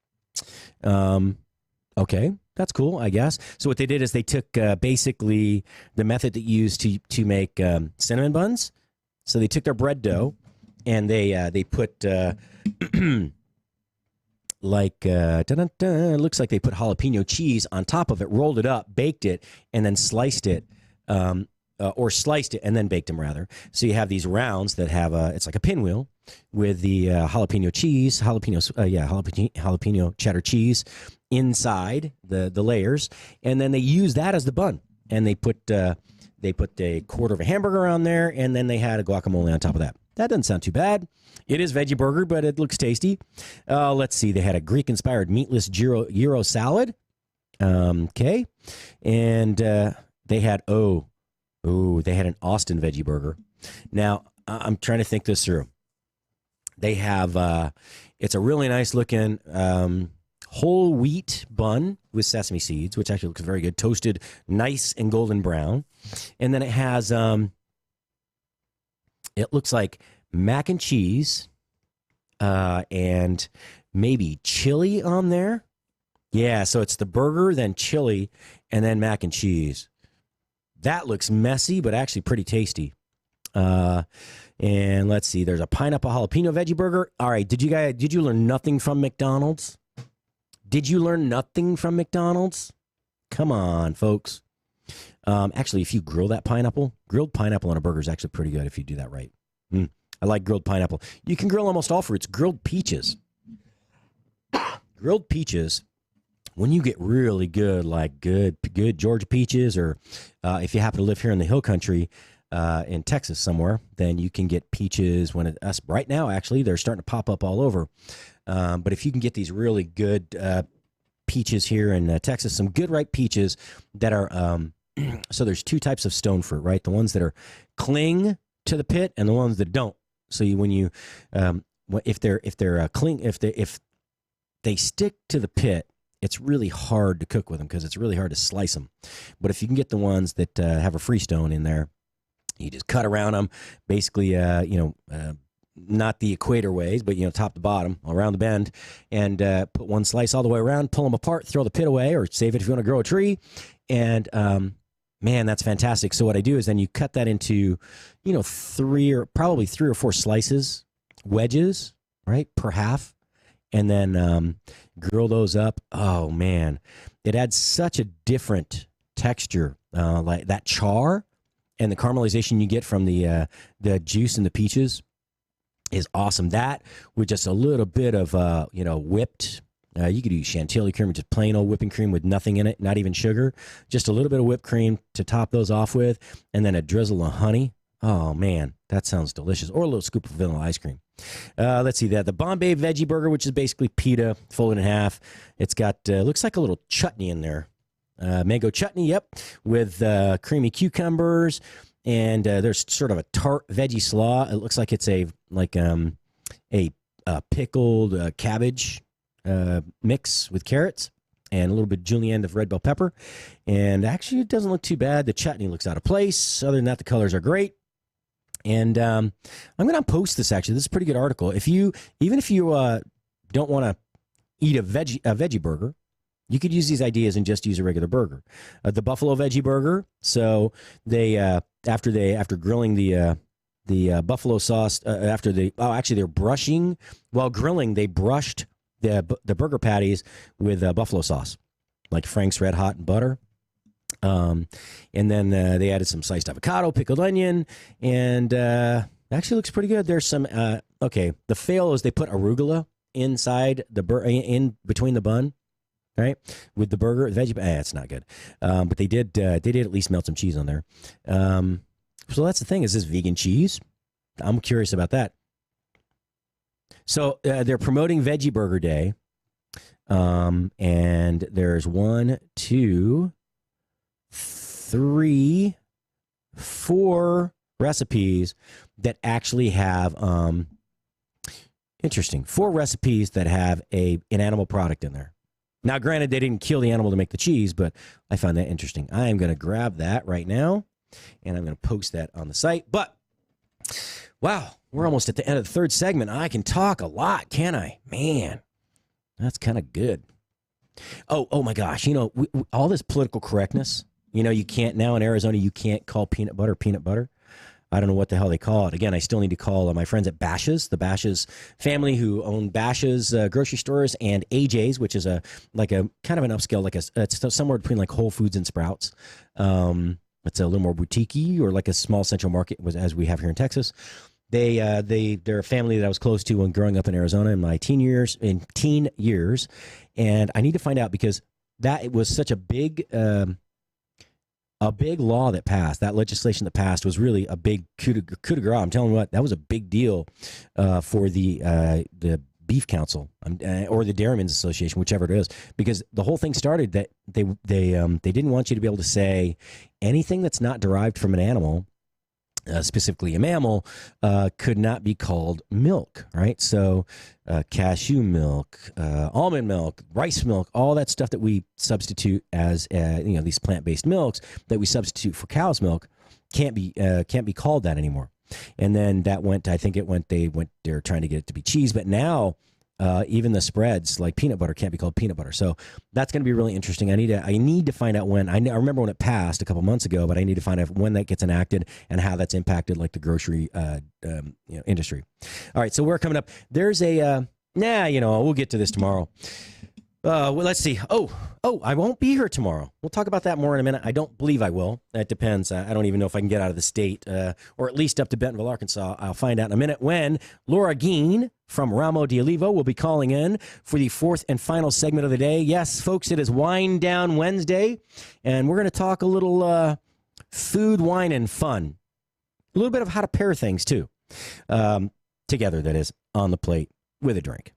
Okay, that's cool, I guess. So what they did is they took basically the method that you used to make cinnamon buns. So they took their bread dough and they put it looks like they put jalapeno cheese on top of it, rolled it up, baked it, and then sliced it. Or sliced it and then baked them, rather. So you have these rounds that have it's like a pinwheel with the jalapeno cheddar cheese inside the layers, and then they use that as the bun. And they put a quarter of a hamburger on there, and then they had a guacamole on top of that. That doesn't sound too bad. It is veggie burger, but it looks tasty. Let's see. They had a Greek-inspired meatless gyro salad. Okay, and they had they had an Austin veggie burger. Now, I'm trying to think this through. They have, it's a really nice looking whole wheat bun with sesame seeds, which actually looks very good, toasted, nice and golden brown. And then it has, it looks like mac and cheese and maybe chili on there. Yeah, so it's the burger, then chili, and then mac and cheese. That looks messy, but actually pretty tasty. And let's see, there's a pineapple jalapeno veggie burger. All right, did you learn nothing from McDonald's? Did you learn nothing from McDonald's? Come on, folks. Actually, if you grill that pineapple, grilled pineapple on a burger is actually pretty good if you do that right. I like grilled pineapple. You can grill almost all fruits. Grilled peaches. Grilled peaches, when you get really good, like good Georgia peaches, or if you happen to live here in the hill country in Texas somewhere, then you can get peaches right now, actually, they're starting to pop up all over. But if you can get these really good peaches here in Texas, some good ripe peaches that are, so there's two types of stone fruit, right? The ones that are cling to the pit and the ones that don't. So if they stick to the pit, it's really hard to cook with them because it's really hard to slice them. But if you can get the ones that have a free stone in there, you just cut around them, basically, not the equator ways, but, top to bottom, around the bend, and put one slice all the way around, pull them apart, throw the pit away, or save it if you want to grow a tree. And, man, that's fantastic. So what I do is then you cut that into, three or four slices, wedges, right, per half, and then grill those up. Oh, man, it adds such a different texture, like that char and the caramelization you get from the juice in the peaches is awesome. That with just a little bit of, whipped, you could use chantilly cream, just plain old whipping cream with nothing in it, not even sugar, just a little bit of whipped cream to top those off with, and then a drizzle of honey. Oh, man, that sounds delicious. Or a little scoop of vanilla ice cream. Let's see that. The Bombay Veggie Burger, which is basically pita folded in half. It's got, looks like a little chutney in there. Mango chutney, yep, with creamy cucumbers. And there's sort of a tart veggie slaw. It looks like it's a pickled cabbage mix with carrots and a little bit julienne of red bell pepper. And actually, it doesn't look too bad. The chutney looks out of place. Other than that, the colors are great. And I'm going to post this, actually. This is a pretty good article. Even if you don't want to eat a veggie burger, you could use these ideas and just use a regular burger. The Buffalo Veggie Burger. So they after grilling the buffalo sauce, they're brushing while grilling. They brushed the burger patties with buffalo sauce, like Frank's Red Hot and butter. And then they added some sliced avocado, pickled onion, and actually looks pretty good. There's some the fail is they put arugula inside in between the bun. Right, with the burger, the veggie, it's not good. But they did at least melt some cheese on there. So that's the thing. Is this vegan cheese? I'm curious about that. So they're promoting Veggie Burger Day, and there's 1, 2, 3, 4 recipes that actually have 4 recipes that have an animal product in there. Now, granted, they didn't kill the animal to make the cheese, but I found that interesting. I am going to grab that right now, and I'm going to post that on the site. But, wow, we're almost at the end of the third segment. I can talk a lot, can't I? Man, that's kind of good. Oh my gosh. All this political correctness, you can't now in Arizona, you can't call peanut butter. I don't know what the hell they call it. Again, I still need to call my friends at Bash's, the Bash's family who own Bash's grocery stores, and AJ's, which is a kind of an upscale, it's somewhere between like Whole Foods and Sprouts. It's a little more boutique-y, or like a small central market as we have here in Texas. They're a family that I was close to when growing up in Arizona in my teen years, and I need to find out because it was such a big law that passed. That legislation that passed was really a big coup de grace. I'm telling you what, that was a big deal for the Beef Council or the Dairymen's Association, whichever it is, because the whole thing started that they didn't want you to be able to say anything that's not derived from an animal, specifically a mammal, could not be called milk, right? So cashew milk, almond milk, rice milk, all that stuff that we substitute as these plant-based milks that we substitute for cow's milk can't be called that anymore. And then that went, they're trying to get it to be cheese, but now even the spreads like peanut butter can't be called peanut butter. So that's going to be really interesting. I need to find out when. I remember when it passed a couple months ago, but I need to find out when that gets enacted and how that's impacted like the grocery industry. All right, so we're coming up. There's we'll get to this tomorrow. Well, let's see. Oh, I won't be here tomorrow. We'll talk about that more in a minute. I don't believe I will. That depends. I don't even know if I can get out of the state, or at least up to Bentonville, Arkansas. I'll find out in a minute when Laura Geen from Ramo de Olivo will be calling in for the fourth and final segment of the day. Yes, folks, it is Wind Down Wednesday, and we're going to talk a little food, wine, and fun. A little bit of how to pair things, too. Together, that is, on the plate with a drink.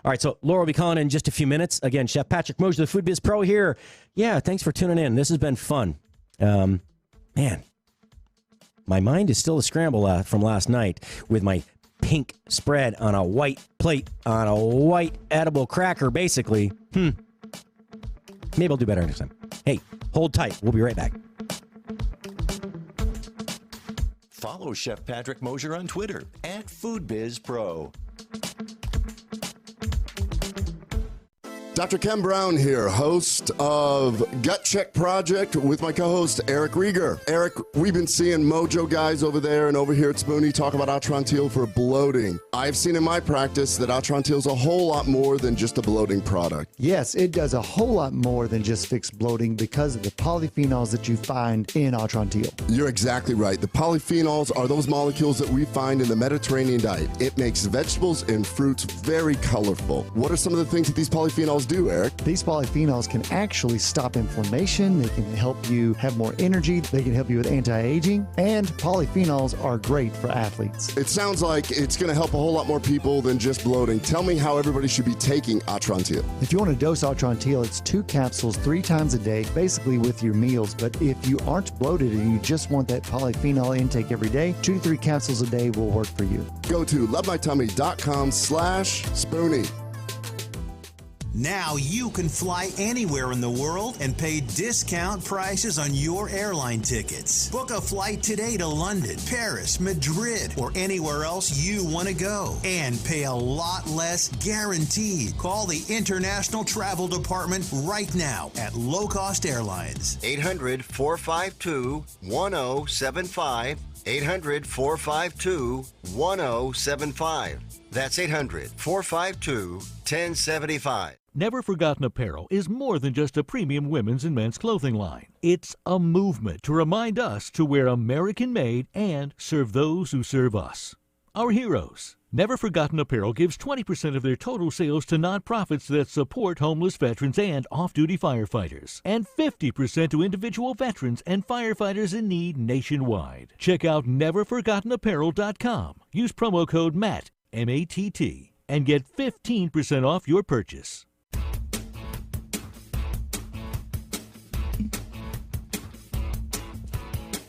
All right, so Laura will be calling in just a few minutes. Again, Chef Patrick Mosher, the Food Biz Pro here. Yeah, thanks for tuning in. This has been fun. Man, my mind is still a scramble from last night with my pink spread on a white plate on a white edible cracker, basically. Maybe I'll do better next time. Hey, hold tight. We'll be right back. Follow Chef Patrick Mosher on Twitter @FoodBizPro. Dr. Ken Brown here, host of Gut Check Project with my co-host Eric Rieger. Eric, we've been seeing Mojo guys over there and over here at Spoony talk about Atrantil for bloating. I've seen in my practice that Atrantil is a whole lot more than just a bloating product. Yes, it does a whole lot more than just fix bloating because of the polyphenols that you find in Atrantil. You're exactly right. The polyphenols are those molecules that we find in the Mediterranean diet. It makes vegetables and fruits very colorful. What are some of the things that these polyphenols do, Eric? These polyphenols can actually stop inflammation. They can help you have more energy. They can help you with anti-aging. And polyphenols are great for athletes. It sounds like it's going to help a whole lot more people than just bloating. Tell me how everybody should be taking Atrantil. If you want to dose Atrantil, it's 2 capsules 3 times a day, basically with your meals. But if you aren't bloated and you just want that polyphenol intake every day, 2 to 3 capsules a day will work for you. Go to lovemytummy.com/Spoony. Now you can fly anywhere in the world and pay discount prices on your airline tickets. Book a flight today to London, Paris, Madrid, or anywhere else you want to go and pay a lot less guaranteed. Call the International Travel Department right now at Low Cost Airlines. 800-452-1075. 800-452-1075. That's 800-452-1075. Never Forgotten Apparel is more than just a premium women's and men's clothing line. It's a movement to remind us to wear American-made and serve those who serve us. Our heroes. Never Forgotten Apparel gives 20% of their total sales to nonprofits that support homeless veterans and off-duty firefighters, and 50% to individual veterans and firefighters in need nationwide. Check out neverforgottenapparel.com. Use promo code MATT, M-A-T-T, and get 15% off your purchase.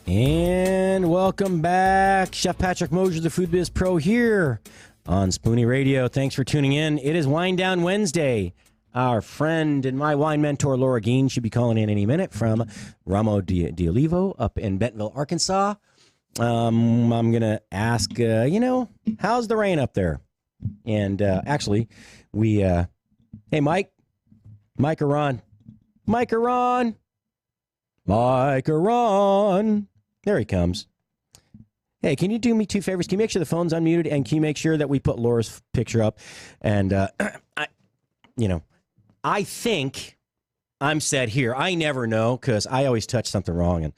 And welcome back. Chef Patrick Mosher, the Food Biz Pro here on Spoony Radio. Thanks for tuning in. It is Wind Down Wednesday. Our friend and my wine mentor, Laura Geen, should be calling in any minute from Ramo de Olivo up in Bentonville, Arkansas. I'm going to ask, how's the rain up there? And actually, hey, Mike or Ron? There he comes. Hey, can you do me 2 favors? Can you make sure the phone's unmuted, and can you make sure that we put Laura's picture up? And, I think I'm set here. I never know because I always touch something wrong. And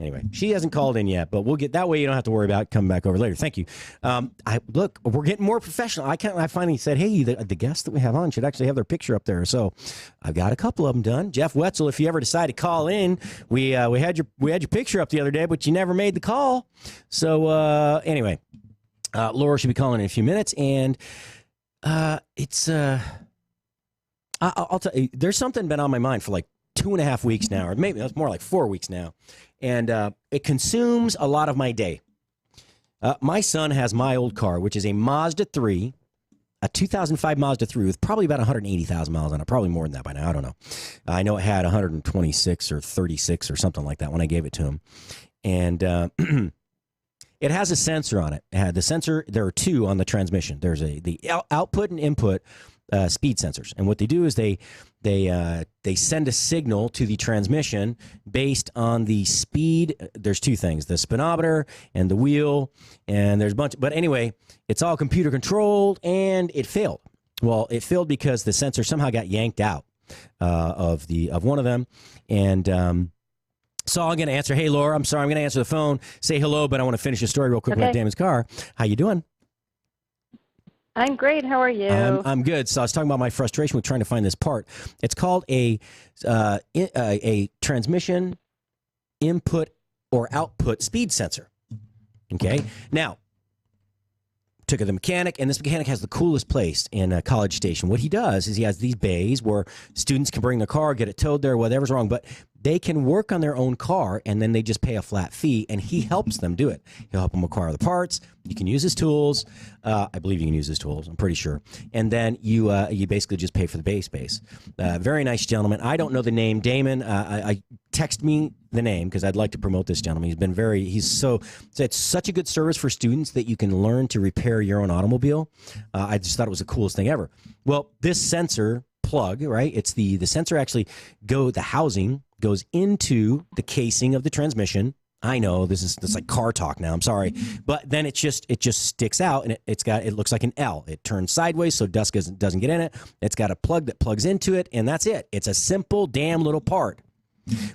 anyway, she hasn't called in yet, but we'll get that way. You don't have to worry about coming back over later. Thank you. Look, we're getting more professional. I finally said, hey, the guests that we have on should actually have their picture up there. So I've got a couple of them done. Jeff Wetzel, if you ever decide to call in, we had your picture up the other day, but you never made the call. So anyway, Laura should be calling in a few minutes, and it's I'll tell you, there's something been on my mind for like 2.5 weeks now, or maybe that's more like 4 weeks now, and it consumes a lot of my day. My son has my old car, which is a Mazda 3, a 2005 Mazda 3 with probably about 180,000 miles on it, probably more than that by now. I don't know. I know it had 126 or 36 or something like that when I gave it to him, and it has a sensor on it. It had the sensor. There are 2 on the transmission. There's the output and input speed sensors, and what they do is they send a signal to the transmission based on the speed. There's 2 things: the speedometer and the wheel, and there's a bunch. But anyway, it's all computer controlled, and it failed. Well, it failed because the sensor somehow got yanked out of one of them, and so I'm going to answer. Hey, Laura, I'm sorry, I'm going to answer the phone, say hello, but I want to finish the story real quick about Damon's car. How you doing? I'm great. How are you? I'm good. So I was talking about my frustration with trying to find this part. It's called a transmission input or output speed sensor. Okay. Now, took it to the mechanic, and this mechanic has the coolest place in College Station. What he does is he has these bays where students can bring their car, get it towed there, whatever's wrong, but they can work on their own car, and then they just pay a flat fee, and he helps them do it. He'll help them acquire the parts. You can use his tools. I believe you can use his tools. I'm pretty sure. And then you basically just pay for the base space. Very nice gentleman. I don't know the name. Damon, I text me the name because I'd like to promote this gentleman. It's such a good service for students that you can learn to repair your own automobile. I just thought it was the coolest thing ever. Well, this sensor plug, right? It's the sensor actually the housing goes into the casing of the transmission. I know this is like car talk now. I'm sorry, but then it just sticks out, and it looks like an L. It turns sideways so dust doesn't get in it. It's got a plug that plugs into it, and that's it. It's a simple damn little part.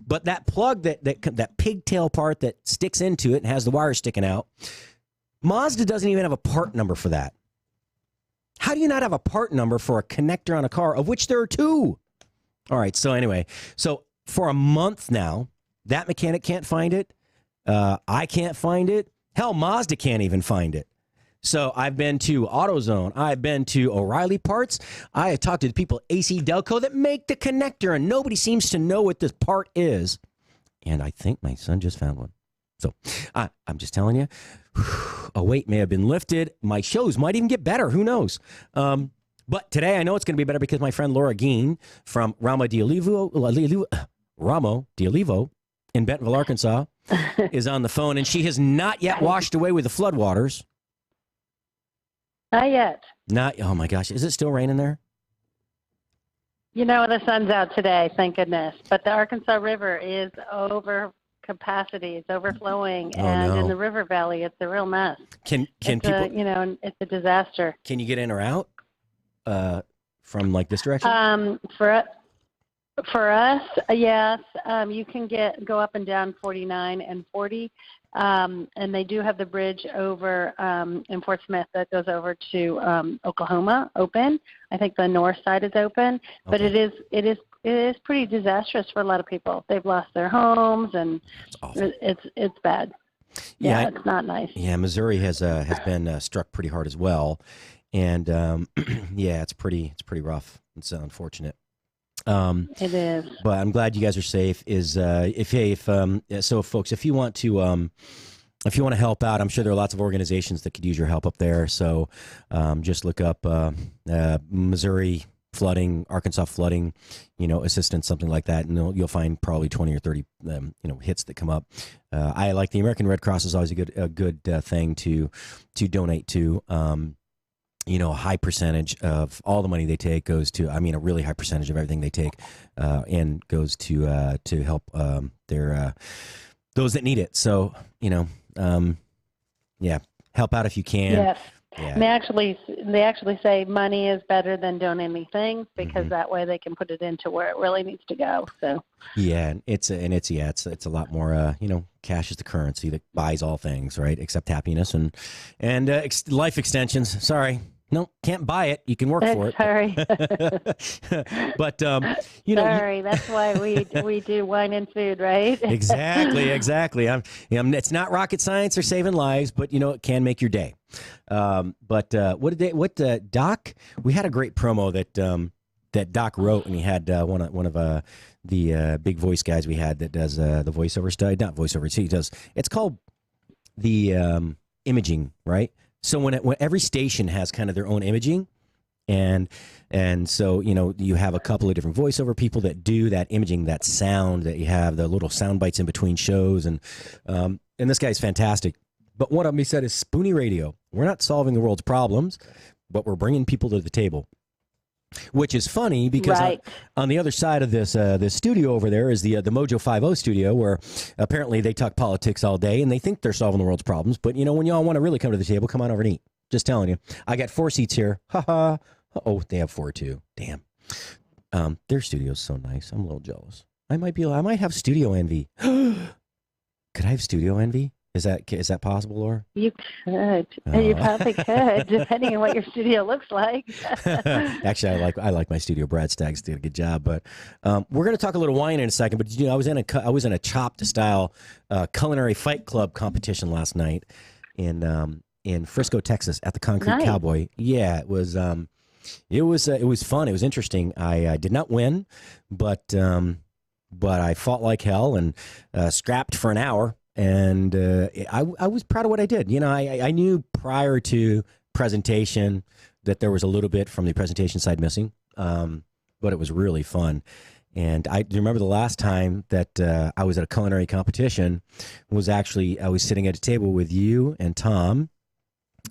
But that plug, that pigtail part that sticks into it and has the wire sticking out, Mazda doesn't even have a part number for that. How do you not have a part number for a connector on a car, of which there are two? All right, so anyway, for a month now, that mechanic can't find it. I can't find it. Hell, Mazda can't even find it. So I've been to AutoZone. I've been to O'Reilly Parts. I have talked to the people at AC Delco that make the connector, and nobody seems to know what this part is. And I think my son just found one. So I'm just telling you, a weight may have been lifted. My shows might even get better. Who knows? But today I know it's going to be better because my friend Laura Geen from Ramo de Olivo in Bentonville, Arkansas, is on the phone, and she has not yet washed away with the floodwaters. Not yet. Oh my gosh. Is it still raining there? You know, the sun's out today, thank goodness. But the Arkansas River is over capacity. It's overflowing. In the river valley, it's a real mess. Can people, it's a disaster. Can you get in or out from like this direction? For us, yes. You can go up and down 49 and 40. And they do have the bridge over in Fort Smith that goes over to Oklahoma open. I think the north side is open, but it is pretty disastrous for a lot of people. They've lost their homes, and it's bad. Yeah, it's not nice. Yeah, Missouri has been struck pretty hard as well, and yeah, it's pretty rough. It's unfortunate. It is. But I'm glad you guys are safe. So folks, if you want to help out, I'm sure there are lots of organizations that could use your help up there. So just look up Missouri flooding, Arkansas flooding, assistance, something like that, and you'll find probably 20 or 30 hits that come up. I like the American Red Cross is always a good thing to donate to. A high percentage of all the money they take goes to, a really high percentage of everything they take and goes to help their those that need it. So, help out if you can. Yes. Yeah. And they actually say money is better than donating things because that way they can put it into where it really needs to go. So yeah, it's a lot more. Cash is the currency that buys all things, right? Except happiness and life extensions. Sorry. No, can't buy it. You can work for it. Sorry. But, Sorry, that's why we do wine and food, right? Exactly. It's not rocket science or saving lives, but, it can make your day. Doc, we had a great promo that Doc wrote, and he had one of the big voice guys we had that does the voiceover study, not voiceover, he does, it's called the imaging, right? So when every station has kind of their own imaging, and so you have a couple of different voiceover people that do that imaging, that sound that you have, the little sound bites in between shows, and this guy's fantastic. But one of them he said is Spoony Radio. We're not solving the world's problems, but we're bringing people to the table. Which is funny because on the other side of this studio over there is the Mojo 50 studio, where apparently they talk politics all day and they think they're solving the world's problems. But when y'all want to really come to the table, come on over and eat. Just telling you, I got 4 seats here. Ha ha. Oh, they have 4 too. Damn. Their studio's so nice. I'm a little jealous. I might have studio envy. Could I have studio envy? Is that possible, Laura? You could. You probably could, depending on what your studio looks like. Actually, I like my studio. Brad Staggs did a good job. But we're going to talk a little wine in a second. But I was in a chopped style culinary fight club competition last night in Frisco, Texas, at the Concrete Cowboy. Yeah, it was fun. It was interesting. I did not win, but I fought like hell and scrapped for an hour. And I was proud of what I did. I knew prior to presentation that there was a little bit from the presentation side missing, but it was really fun. And I remember the last time that I was at a culinary competition was actually I was sitting at a table with you and Tom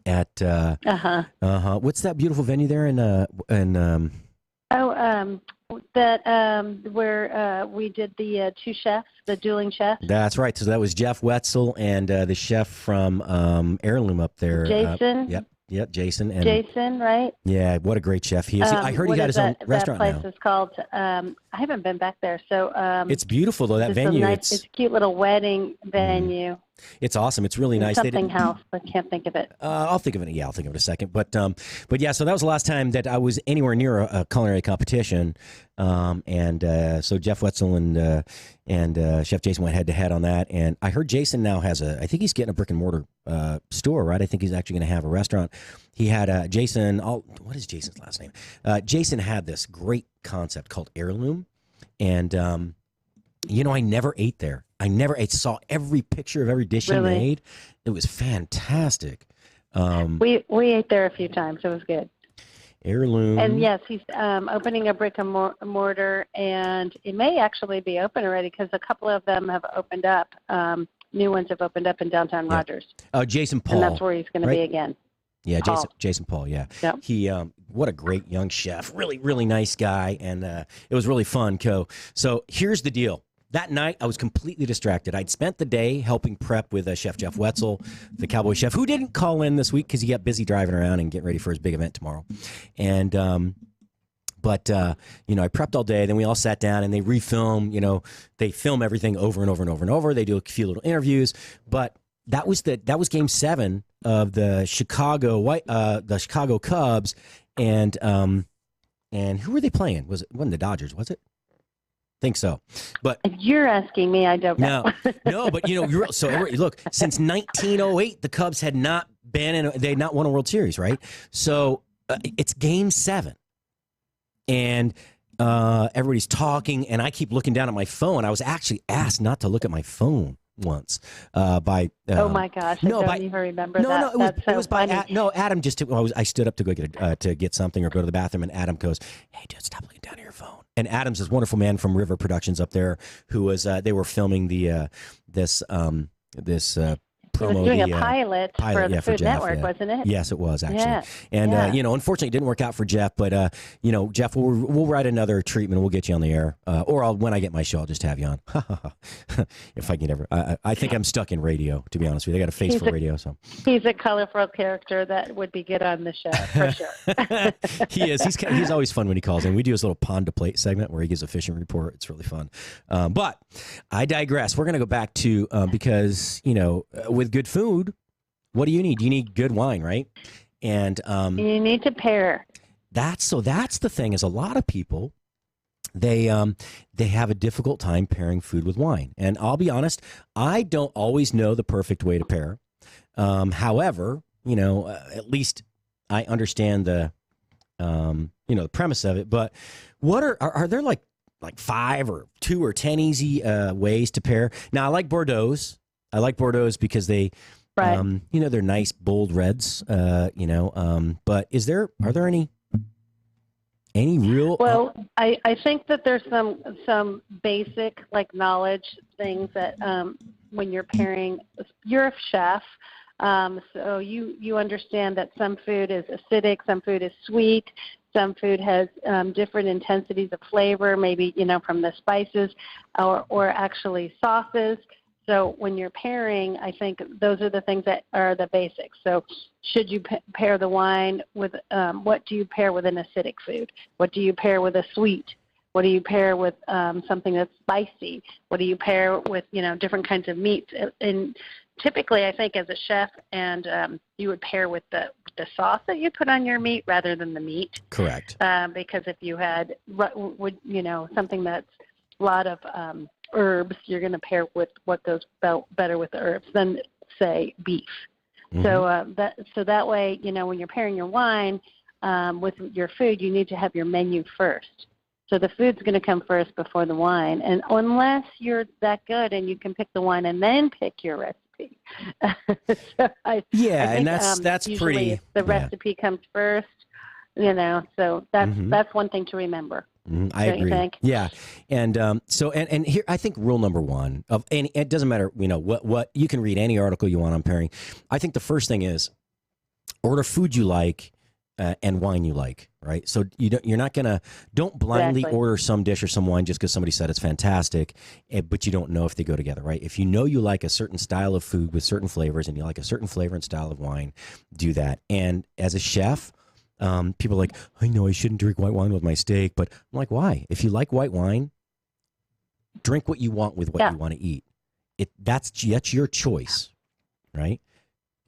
at what's that beautiful venue there where we did the two chefs, the dueling chefs. That's right. So that was Jeff Wetzel and the chef from Heirloom up there. Jason. Yep, Jason. And, Jason, right? Yeah, what a great chef he is. I heard he got his own restaurant now. That place is called, I haven't been back there. So it's beautiful, though, that venue. It's a cute little wedding venue. It's awesome. It's really nice. Something house. I can't think of it. I'll think of it. Yeah, I'll think of it in a second. But yeah, so that was the last time that I was anywhere near a culinary competition. So Jeff Wetzel and Chef Jason went head to head on that. And I heard Jason now has I think he's getting a brick and mortar store, right? I think he's actually going to have a restaurant. He had Jason. What is Jason's last name? Jason had this great concept called Heirloom, and I never ate there. I saw every picture of every dish he made. It was fantastic. We ate there a few times. It was good. Heirloom. And yes, he's opening a brick and mortar, and it may actually be open already because a couple of them have opened up. New ones have opened up in downtown Rogers. Jason Paul. And that's where he's going to be again. Yeah, Jason Paul. Yeah. Yep. He what a great young chef. Really, really nice guy, and it was really fun. So here's the deal. That night, I was completely distracted. I'd spent the day helping prep with Chef Jeff Wetzel, the Cowboy Chef, who didn't call in this week because he got busy driving around and getting ready for his big event tomorrow. And But I prepped all day. Then we all sat down and they refilm. They film everything over and over and over and over. They do a few little interviews. But that was Game 7 of the Chicago Cubs, and who were they playing? It wasn't the Dodgers, was it? Think so, but if you're asking me, I don't know. No, but look, since 1908, the Cubs had not they had not won a World Series, right? So it's Game 7, and everybody's talking, and I keep looking down at my phone. I was actually asked not to look at my phone once by. Oh my gosh! I don't even remember that. No, it was by Adam. I stood up to go get something or go to the bathroom, and Adam goes, "Hey, dude, stop looking down at your phone." And Adam's this wonderful man from River Productions up there, who was they were filming this promo. He was doing a pilot for the Food Jeff, Network, wasn't it? Yes, it was actually. Yeah. And unfortunately, it didn't work out for Jeff. But Jeff, we'll write another treatment. We'll get you on the air, or when I get my show, I'll just have you on. If I can ever, I think I'm stuck in radio. To be honest with you, I got a face for radio. So he's a colorful character that would be good on the show for sure. He is. He's always fun when he calls in. We do his little pond to plate segment where he gives a fishing report. It's really fun. But I digress. We're going to go back to because with good food, what do you need? You need good wine, right? And you need to pair. That's the thing is a lot of people they have a difficult time pairing food with wine. And I'll be honest, I don't always know the perfect way to pair. However, at least I understand the the premise of it. But what are there like 5 or 2 or 10 easy ways to pair? Now I like Bordeaux's. I like Bordeaux's because they, they're nice, bold reds, but are there any real? Well, I think that there's some basic knowledge things that when you're pairing, you're a chef, so you understand that some food is acidic, some food is sweet, some food has different intensities of flavor, maybe from the spices or actually sauces. So when you're pairing, I think those are the things that are the basics. So should you pair the wine with, what do you pair with an acidic food? What do you pair with a sweet? What do you pair with something that's spicy? What do you pair with, different kinds of meats? And typically, I think as a chef, and you would pair with the sauce that you put on your meat rather than the meat. Correct. Because if you had, something that's a lot of herbs, you're going to pair with what goes better with the herbs than, say, beef. Mm-hmm. So that way, when you're pairing your wine with your food, you need to have your menu first. So the food's going to come first before the wine, and unless you're that good and you can pick the wine and then pick your recipe. I think, that's pretty. The recipe comes first, So that's one thing to remember. I agree. You think? Yeah, and and here I think rule number one of any. It doesn't matter, what you can read any article you want on pairing. I think the first thing is order food you like. And wine you like, right? So you're not don't blindly order some dish or some wine just because somebody said it's fantastic, but you don't know if they go together, right? If you know you like a certain style of food with certain flavors and you like a certain flavor and style of wine, do that. And as a chef, people are like, I know I shouldn't drink white wine with my steak, but I'm like, why? If you like white wine, drink what you want with what you want to eat. That's your choice, right?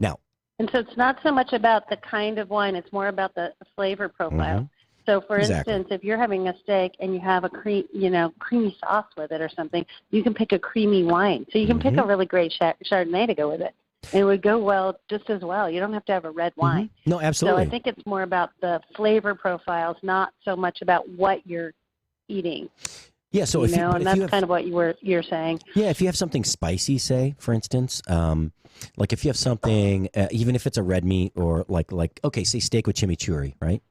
Now. And so it's not so much about the kind of wine, it's more about the flavor profile. Mm-hmm. So, for instance, if you're having a steak and you have a creamy sauce with it or something, you can pick a creamy wine. So you can pick a really great Chardonnay to go with it. And it would go well just as well. You don't have to have a red wine. Mm-hmm. No, absolutely. So I think it's more about the flavor profiles, not so much about what you're eating. Yeah, so and that's kind of what you're saying. Yeah, if you have something spicy, say, for instance, like if you have something, even if it's a red meat or okay, say steak with chimichurri, right?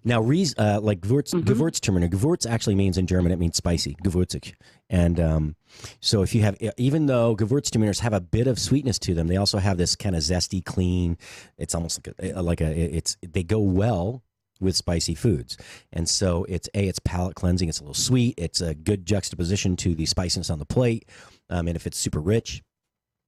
Now, like Gewürztraminer, Gewürz actually means in German, it means spicy, gewürzig. And so if you have, even though Gewürztraminers have a bit of sweetness to them, they also have this kind of zesty, clean, it's almost they go well with spicy foods. And so it's palate cleansing. It's a little sweet. It's a good juxtaposition to the spiciness on the plate. And if it's super rich,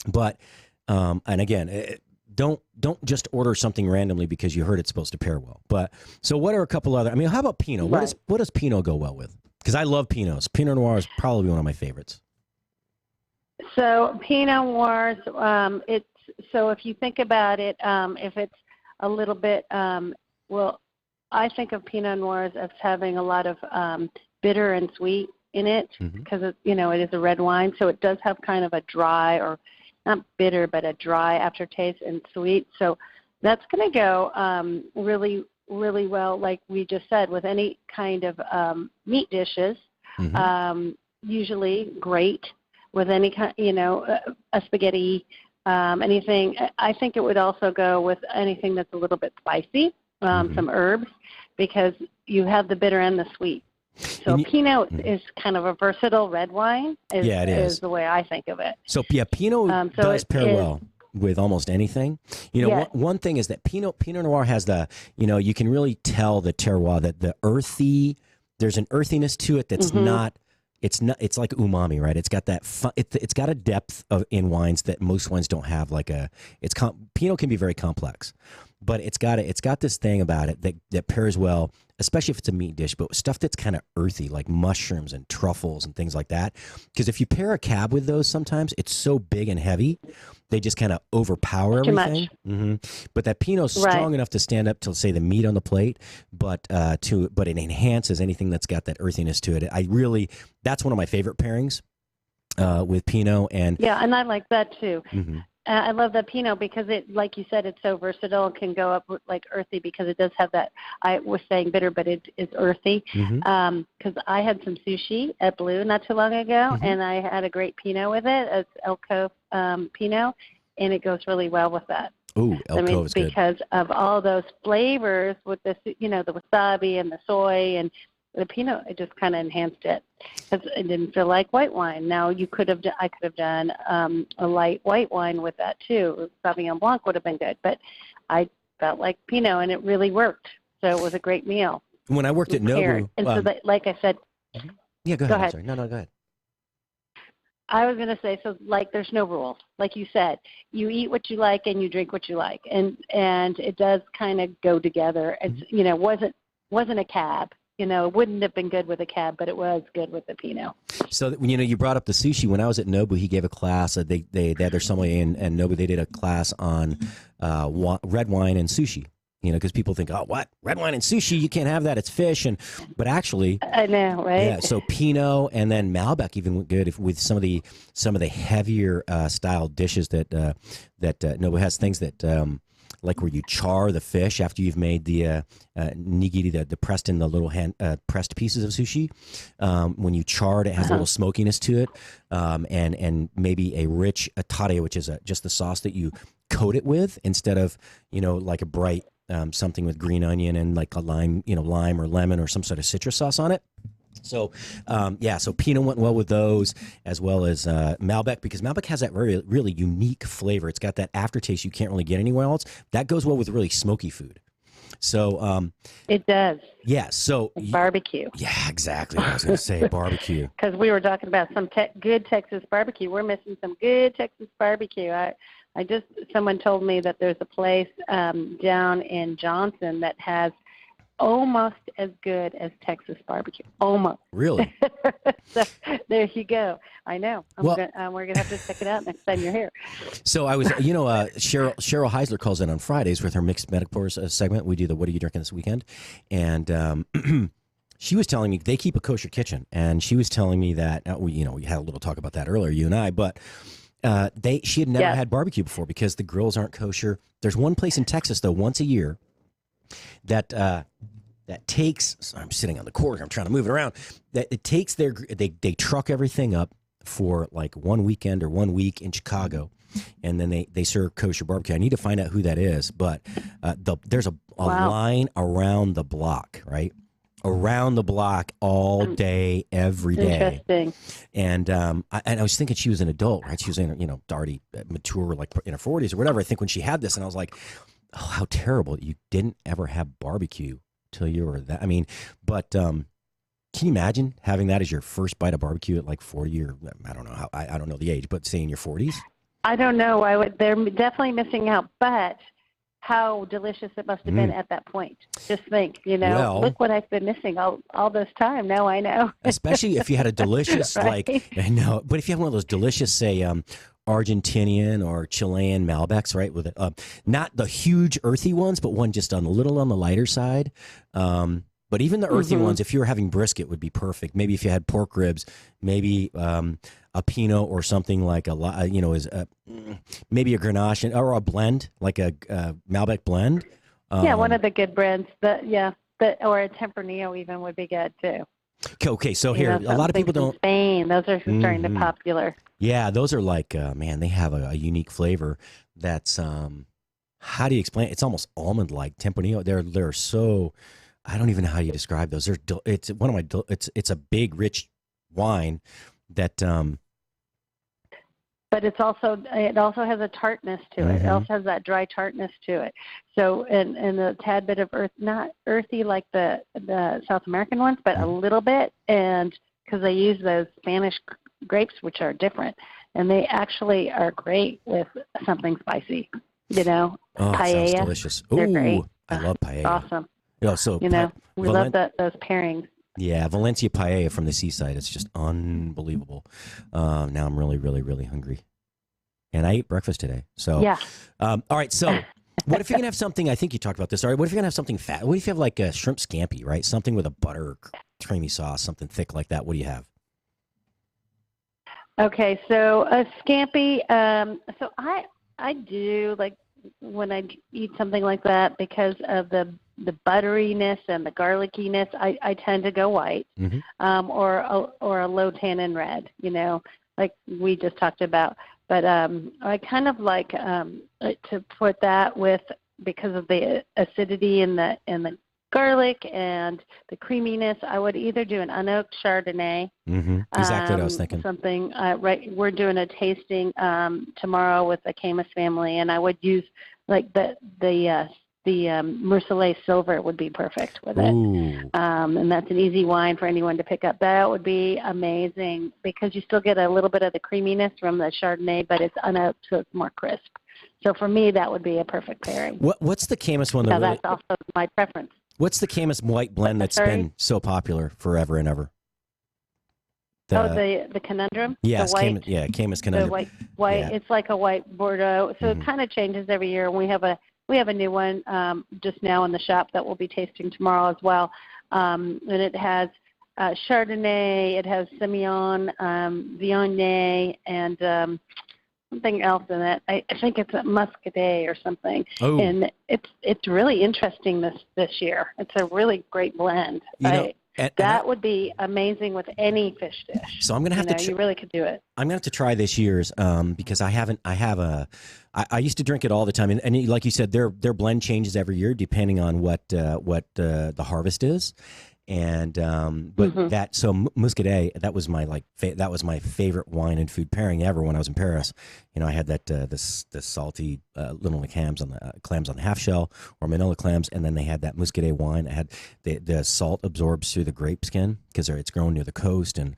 but, and again, don't just order something randomly because you heard it's supposed to pair well. But so what are a couple other, how about Pinot? Right. What does Pinot go well with? Because I love Pinots. Pinot Noir is probably one of my favorites. So Pinot Noirs, so if you think about it, if it's a little bit, I think of Pinot Noirs as having a lot of bitter and sweet in it because it is a red wine, so it does have kind of a dry, or not bitter, but a dry aftertaste and sweet. So that's going to go really, really well, like we just said, with any kind of meat dishes. Usually great with any kind, a spaghetti, anything. I think it would also go with anything that's a little bit spicy. Some herbs, because you have the bitter and the sweet. So Pinot is kind of a versatile red wine. It is the way I think of it. So Pinot does pair well with almost anything. One thing is that Pinot Noir has the, you can really tell the terroir, that there's an earthiness to it that's not. It's like umami, right? It's got that it's got a depth in wines that most wines don't have. Pinot can be very complex, but it's got this thing about it that pairs well, especially if it's a meat dish, but stuff that's kind of earthy, like mushrooms and truffles and things like that. Because if you pair a cab with those, sometimes it's so big and heavy, they just kind of overpower everything. But that Pinot's strong enough to stand up to, say, the meat on the plate, but it enhances anything that's got that earthiness to it. That's one of my favorite pairings with Pinot. And and I like that too. I love the Pinot because it, like you said, it's so versatile. It can go up like earthy because it does have that. I was saying bitter, but it is earthy. Because I had some sushi at Blue not too long ago, and I had a great Pinot with it. It's Elk Cove Pinot, and it goes really well with that. Ooh, Elk Cove is good. Because of all those flavors with the the wasabi and the soy and the Pinot, it just kind of enhanced it because it didn't feel like white wine. Now I could have done a light white wine with that too. Sauvignon Blanc would have been good, but I felt like Pinot, and it really worked. So it was a great meal. When I worked at Nobu, and so like I said, go ahead. I'm sorry. No, go ahead. I was going to say, so like there's no rules. Like you said, you eat what you like and you drink what you like. And it does kind of go together. It's, you know, wasn't a cab. You know, it wouldn't have been good with a cab, but it was good with the Pinot. So, you know, you brought up the sushi. When I was at Nobu, he gave a class. They had their sommelier and Nobu, they did a class on red wine and sushi. You know, because people think, oh, what? Red wine and sushi, you can't have that. It's fish. But actually, I know, right? Yeah. So Pinot and then Malbec even went good with some of the heavier style dishes that Nobu has, things that like where you char the fish after you've made the nigiri, the pressed in the little pressed pieces of sushi. When you char it, it has a little smokiness to it, and maybe a rich atare, which is just the sauce that you coat it with instead of, you know, like a bright something with green onion and like a lime or lemon or some sort of citrus sauce on it. So, so Pinot went well with those, as well as Malbec, because Malbec has that really unique flavor. It's got that aftertaste you can't really get anywhere else. That goes well with really smoky food. So it does. Yeah. So barbecue. Yeah, exactly. I was going to say barbecue. Because we were talking about some good Texas barbecue. We're missing some good Texas barbecue. Someone told me that there's a place down in Johnson that has almost as good as Texas barbecue. Almost. Really? So there you go. I know. We're going to have to check it out next time you're here. So I was, Cheryl Heisler calls in on Fridays with her Mixed Metaphors segment. We do the What Are You Drinking This Weekend? And she was telling me they keep a kosher kitchen. And she was telling me that, we had a little talk about that earlier, you and I, but she had never had barbecue before because the grills aren't kosher. There's one place in Texas, though, once a year that takes, I'm sitting on the corner, I'm trying to move it around, that it takes they truck everything up for like one weekend or 1 week in Chicago, and then they serve kosher barbecue. I need to find out who that is, but there's a line around the block, right? Around the block all day, every day. Interesting. And I was thinking she was an adult, right? She was already mature, like in her 40s or whatever. I think when she had this, and I was like, oh, how terrible that you didn't ever have barbecue till you were that. I mean, but can you imagine having that as your first bite of barbecue at like 40 or I don't know how, I don't know the age, but say in your 40s? I don't know. They're definitely missing out, but how delicious it must have been at that point. Just think, look what I've been missing all this time. Now I know. Especially if you had a delicious, right? I know, but if you have one of those delicious, say, Argentinian or Chilean Malbecs, right? With not the huge earthy ones, but one just a little on the lighter side. But even the earthy ones, if you were having brisket, would be perfect. Maybe if you had pork ribs, maybe a Pinot or something like maybe a Grenache or a blend, like a Malbec blend. One of the good brands. Or a Tempranillo even would be good too. Okay, so here, a lot of people don't. Spain, those are starting to popular. Yeah, those are like, they have a unique flavor that's, how do you explain it? It's almost almond-like. Tempranillo, they're so, I don't even know how you describe those. It's a big, rich wine that, but it also has a tartness to it. It also has that dry tartness to it. So, and a tad bit of not earthy like the South American ones, but a little bit. And because they use those Spanish grapes, which are different, and they actually are great with something spicy. Oh, paella. Sounds delicious. They're Ooh, great. I love paella. Awesome. We love those pairings. Yeah, Valencia paella from the seaside. It's just unbelievable. Now I'm really, really, really hungry. And I ate breakfast today. So, yeah. All right. So, what if you're going to have something, I think you talked about this. All right. What if you're going to have something fat? What if you have like a shrimp scampi, right? Something with a butter, creamy sauce, something thick like that. What do you have? Okay. So, a scampi. So, I do like when I eat something like that because of the butteriness and the garlickiness, I tend to go white, or a low tannin red, like we just talked about. But I kind of like to put that with, because of the acidity and the garlic and the creaminess, I would either do an unoaked Chardonnay. Exactly what I was thinking. Something, right? We're doing a tasting tomorrow with the Camus family, and I would use like the Mercelet Silver would be perfect with it. Ooh. And that's an easy wine for anyone to pick up. That would be amazing because you still get a little bit of the creaminess from the Chardonnay, but it's unoaked, so it's more crisp. So for me, that would be a perfect pairing. What's the Camus one? That's also my preference. What's the Camus white blend that's been so popular forever and ever? The Conundrum? Yes, the white, Camus Conundrum. The white. Yeah. It's like a white Bordeaux. So it kind of changes every year. And we have a new one just now in the shop that we'll be tasting tomorrow as well. And it has Chardonnay, it has Semillon, Viognier, and something else in it. I think it's a Muscadet or something. Oh. And it's really interesting this year. It's a really great blend. That would be amazing with any fish dish. So I'm gonna have to. You really could do it. I'm gonna have to try this year's because I used to drink it all the time, and like you said, their blend changes every year depending on what the harvest is. And but Muscadet, that was my favorite wine and food pairing ever when I was in Paris. I had that this salty little clams on the half shell or Manila clams, and then they had that Muscadet wine that had the salt absorbs through the grape skin because it's grown near the coast, and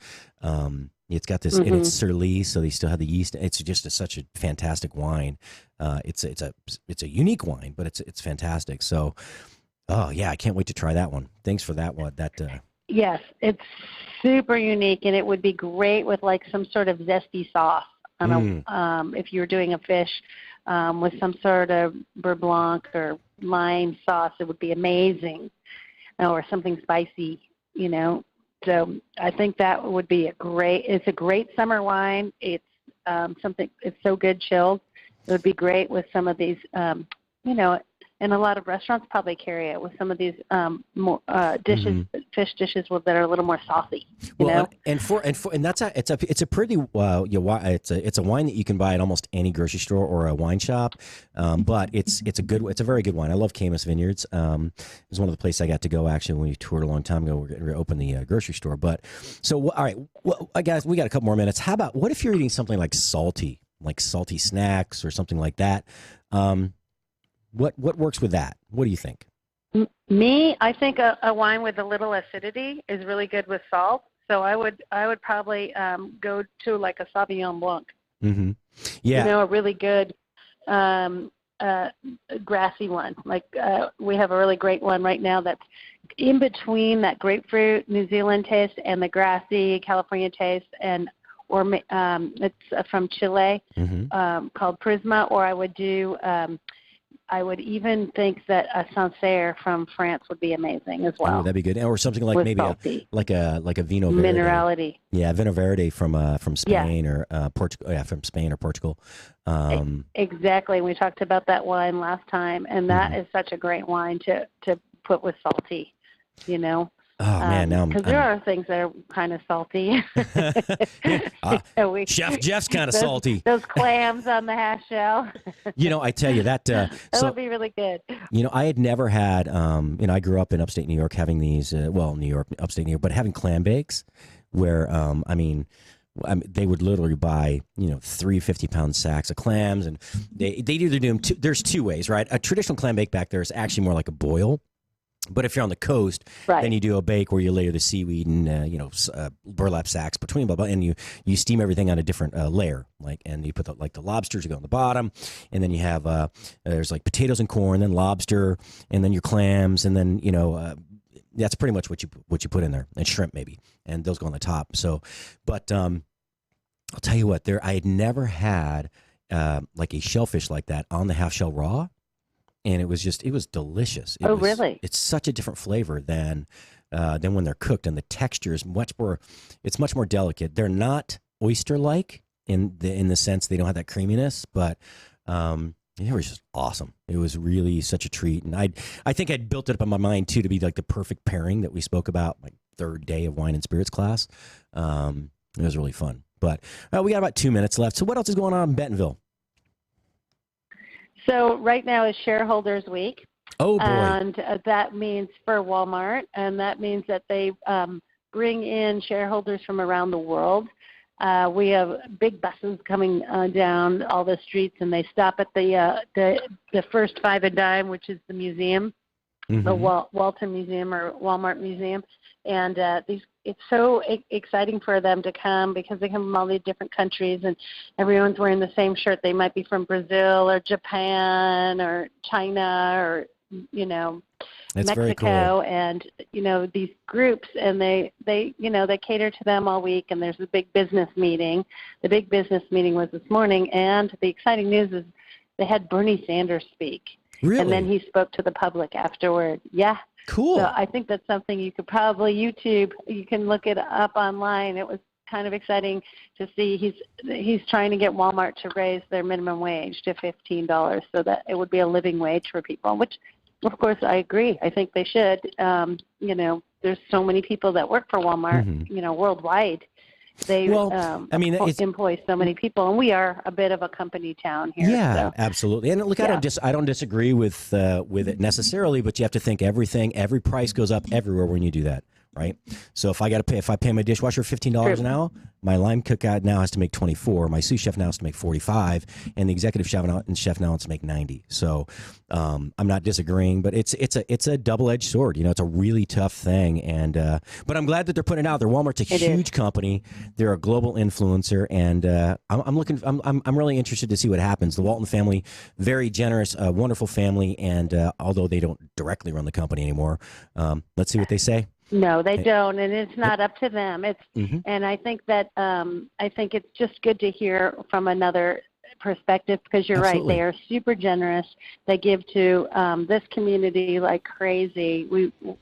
it's got this and it's Surly, so they still have the yeast. It's just such a fantastic wine. It's a unique wine, but it's fantastic. So. Oh, yeah, I can't wait to try that one. Thanks for that one. Yes, it's super unique, and it would be great with like some sort of zesty sauce. If you were doing a fish with some sort of beurre blanc or lime sauce, it would be amazing, or something spicy, So I think that would be it's a great summer wine. It's it's so good chilled. It would be great with some of these, and a lot of restaurants probably carry it with some of these more dishes, fish dishes that are a little more saucy. You know? And that's it's a pretty it's a wine that you can buy at almost any grocery store or a wine shop, but it's a very good wine. I love Camus Vineyards. It was one of the places I got to go actually when we toured a long time ago. We're going to open the grocery store, but all right, well, guys, we got a couple more minutes. How about what if you're eating something like salty snacks or something like that? What works with that? What do you think? I think a wine with a little acidity is really good with salt. So I would probably go to like a Sauvignon Blanc. Mm-hmm. Yeah. A really good grassy one. Like we have a really great one right now that's in between that grapefruit New Zealand taste and the grassy California taste, it's from Chile, called Prisma. Or I would do. I would even think that a Sancerre from France would be amazing as well. Oh, that'd be good. Or something like maybe like a Vino Verde. Minerality. Yeah, Vino Verde from Spain or Portugal. Yeah, from Spain or Portugal. Exactly. We talked about that wine last time, and that is such a great wine to put with salty. Oh man, now because there are things that are kind of salty. Chef Jeff's kind of salty. Those clams on the half shell. I tell you that would be really good. I had never had. I grew up in upstate New York having these. Upstate New York, but having clam bakes, where they would literally buy 3 50-pound sacks of clams, and they either do them. There's two ways, right? A traditional clam bake back there is actually more like a boil. But if you're on the coast, then you do a bake where you layer the seaweed and burlap sacks between, blah blah, and you steam everything on a different layer. And you put the lobsters go on the bottom, and then you have there's like potatoes and corn, then lobster, and then your clams, and then that's pretty much what you put in there, and shrimp maybe, and those go on the top. So, but I'll tell you what, I had never had like a shellfish like that on the half shell raw. And it was delicious. Really? It's such a different flavor than when they're cooked, and the texture is much more delicate. They're not oyster-like in the sense they don't have that creaminess, but it was just awesome. It was really such a treat, and I think I'd built it up in my mind too to be like the perfect pairing that we spoke about, like third day of wine and spirits class. It was really fun. But we got about 2 minutes left. So what else is going on in Bentonville? So right now is Shareholders Week. Oh, boy. And that means for Walmart, and that means that they bring in shareholders from around the world We have big buses coming down all the streets, and they stop at the first Five and Dime, which is the museum, the Walton Museum or Walmart Museum. And it's so exciting for them to come because they come from all these different countries, and everyone's wearing the same shirt. They might be from Brazil or Japan or China or, That's Mexico, very cool. and these groups, and they cater to them all week. And there's a big business meeting. The big business meeting was this morning, and the exciting news is they had Bernie Sanders speak. Really? And then he spoke to the public afterward. Yeah. Cool. So I think that's something you could probably YouTube. You can look it up online. It was kind of exciting to see. He's trying to get Walmart to raise their minimum wage to $15 so that it would be a living wage for people, which, of course, I agree. I think they should. There's so many people that work for Walmart, worldwide. They employ so many people, and we are a bit of a company town here. Yeah, so. absolutely. And look, I don't disagree with it necessarily, but you have to think every price goes up everywhere when you do that, right? So if I pay my dishwasher $15 an hour, my line cook now has to make $24, my sous chef now has to make $45, and the executive chef now has to make $90. So I'm not disagreeing, but it's a double-edged sword. It's a really tough thing, and but I'm glad that they're putting it out there. Walmart's a huge company; they're a global influencer, and I'm really interested to see what happens. The Walton family, very generous, wonderful family, and although they don't directly run the company anymore, let's see what they say. No, they don't, and it's not up to them. And I think that I think it's just good to hear from another perspective, because you're right. They are super generous. They give to this community like crazy.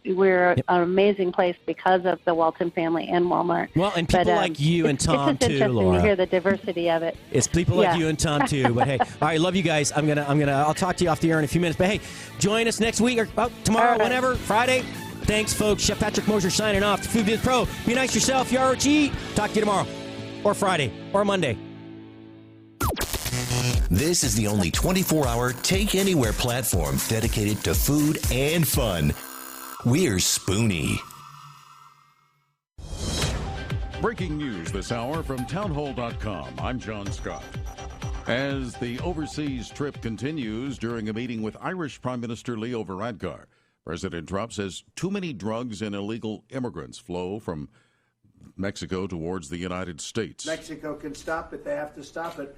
We're an amazing place because of the Walton family and Walmart. Well, and people like you and Tom it's just too, interesting Laura. to hear the diversity of it. It's people like you and Tom too. But hey, all right, love you guys. I'll talk to you off the air in a few minutes. But hey, join us next week or tomorrow, whenever, Friday. Thanks, folks. Chef Patrick Mosher signing off. Food Biz Pro. Be nice to yourself. You are what you eat. Talk to you tomorrow, or Friday, or Monday. This is the only 24-hour take-anywhere platform dedicated to food and fun. We're Spoony. Breaking news this hour from townhall.com. I'm John Scott. As the overseas trip continues during a meeting with Irish Prime Minister Leo Varadkar, President Trump says too many drugs and illegal immigrants flow from Mexico towards the United States. Mexico can stop it. They have to stop it.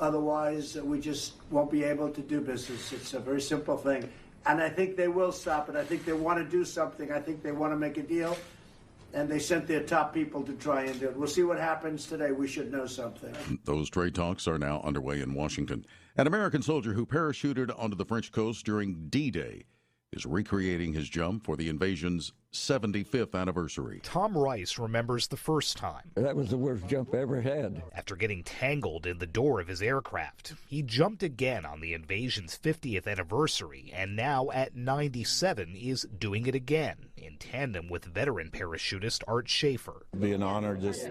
Otherwise, we just won't be able to do business. It's a very simple thing. And I think they will stop it. I think they want to do something. I think they want to make a deal. And they sent their top people to try and do it. We'll see what happens today. We should know something. Those trade talks are now underway in Washington. An American soldier who parachuted onto the French coast during D-Day is recreating his jump for the invasion's 75th anniversary. Tom Rice remembers the first time. That was the worst jump I ever had. After getting tangled in the door of his aircraft, he jumped again on the invasion's 50th anniversary, and now at 97 is doing it again, in tandem with veteran parachutist Art Schaefer. It'd be an honor just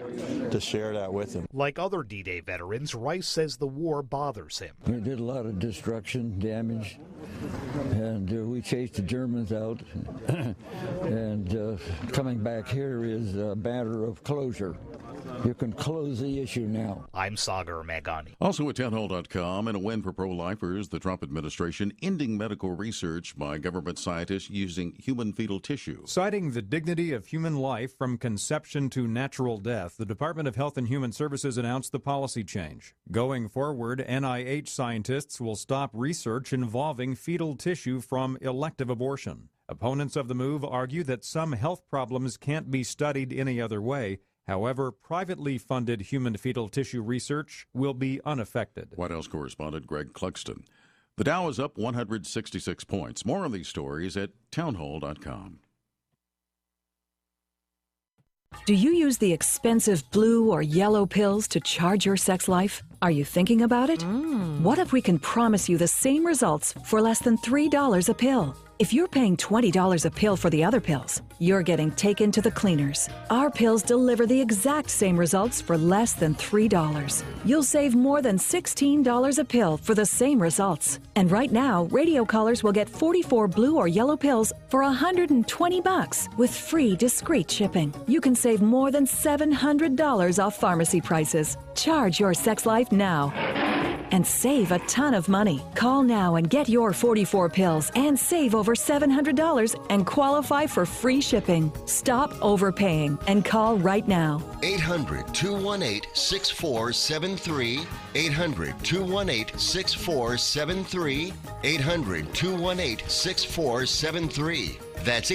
to share that with him. Like other D-Day veterans, Rice says the war bothers him. We did a lot of destruction, damage, and we chased the Germans out. And coming back here is a matter of closure. You can close the issue now. I'm Sagar Magani. Also at townhall.com, and a win for pro-lifers, the Trump administration ending medical research by government scientists using human fetal tissue. Citing the dignity of human life from conception to natural death, the Department of Health and Human Services announced the policy change. Going forward, NIH scientists will stop research involving fetal tissue from elective abortion. Opponents of the move argue that some health problems can't be studied any other way. However, privately funded human fetal tissue research will be unaffected. White House correspondent Greg Cluxton. The Dow is up 166 points. More on these stories at townhall.com. Do you use the expensive blue or yellow pills to charge your sex life? Are you thinking about it? What if we can promise you the same results for less than $3 a pill? If you're paying $20 a pill for the other pills, you're getting taken to the cleaners. Our pills deliver the exact same results for less than $3. You'll save more than $16 a pill for the same results. And right now, radio callers will get 44 blue or yellow pills for $120 with free discreet shipping. You can save more than $700 off pharmacy prices. Charge your sex life now and save a ton of money. Call now and get your 44 pills and save over $700 and qualify for free shipping. Stop overpaying and call right now. 800-218-6473. 800-218-6473. 800-218-6473. That's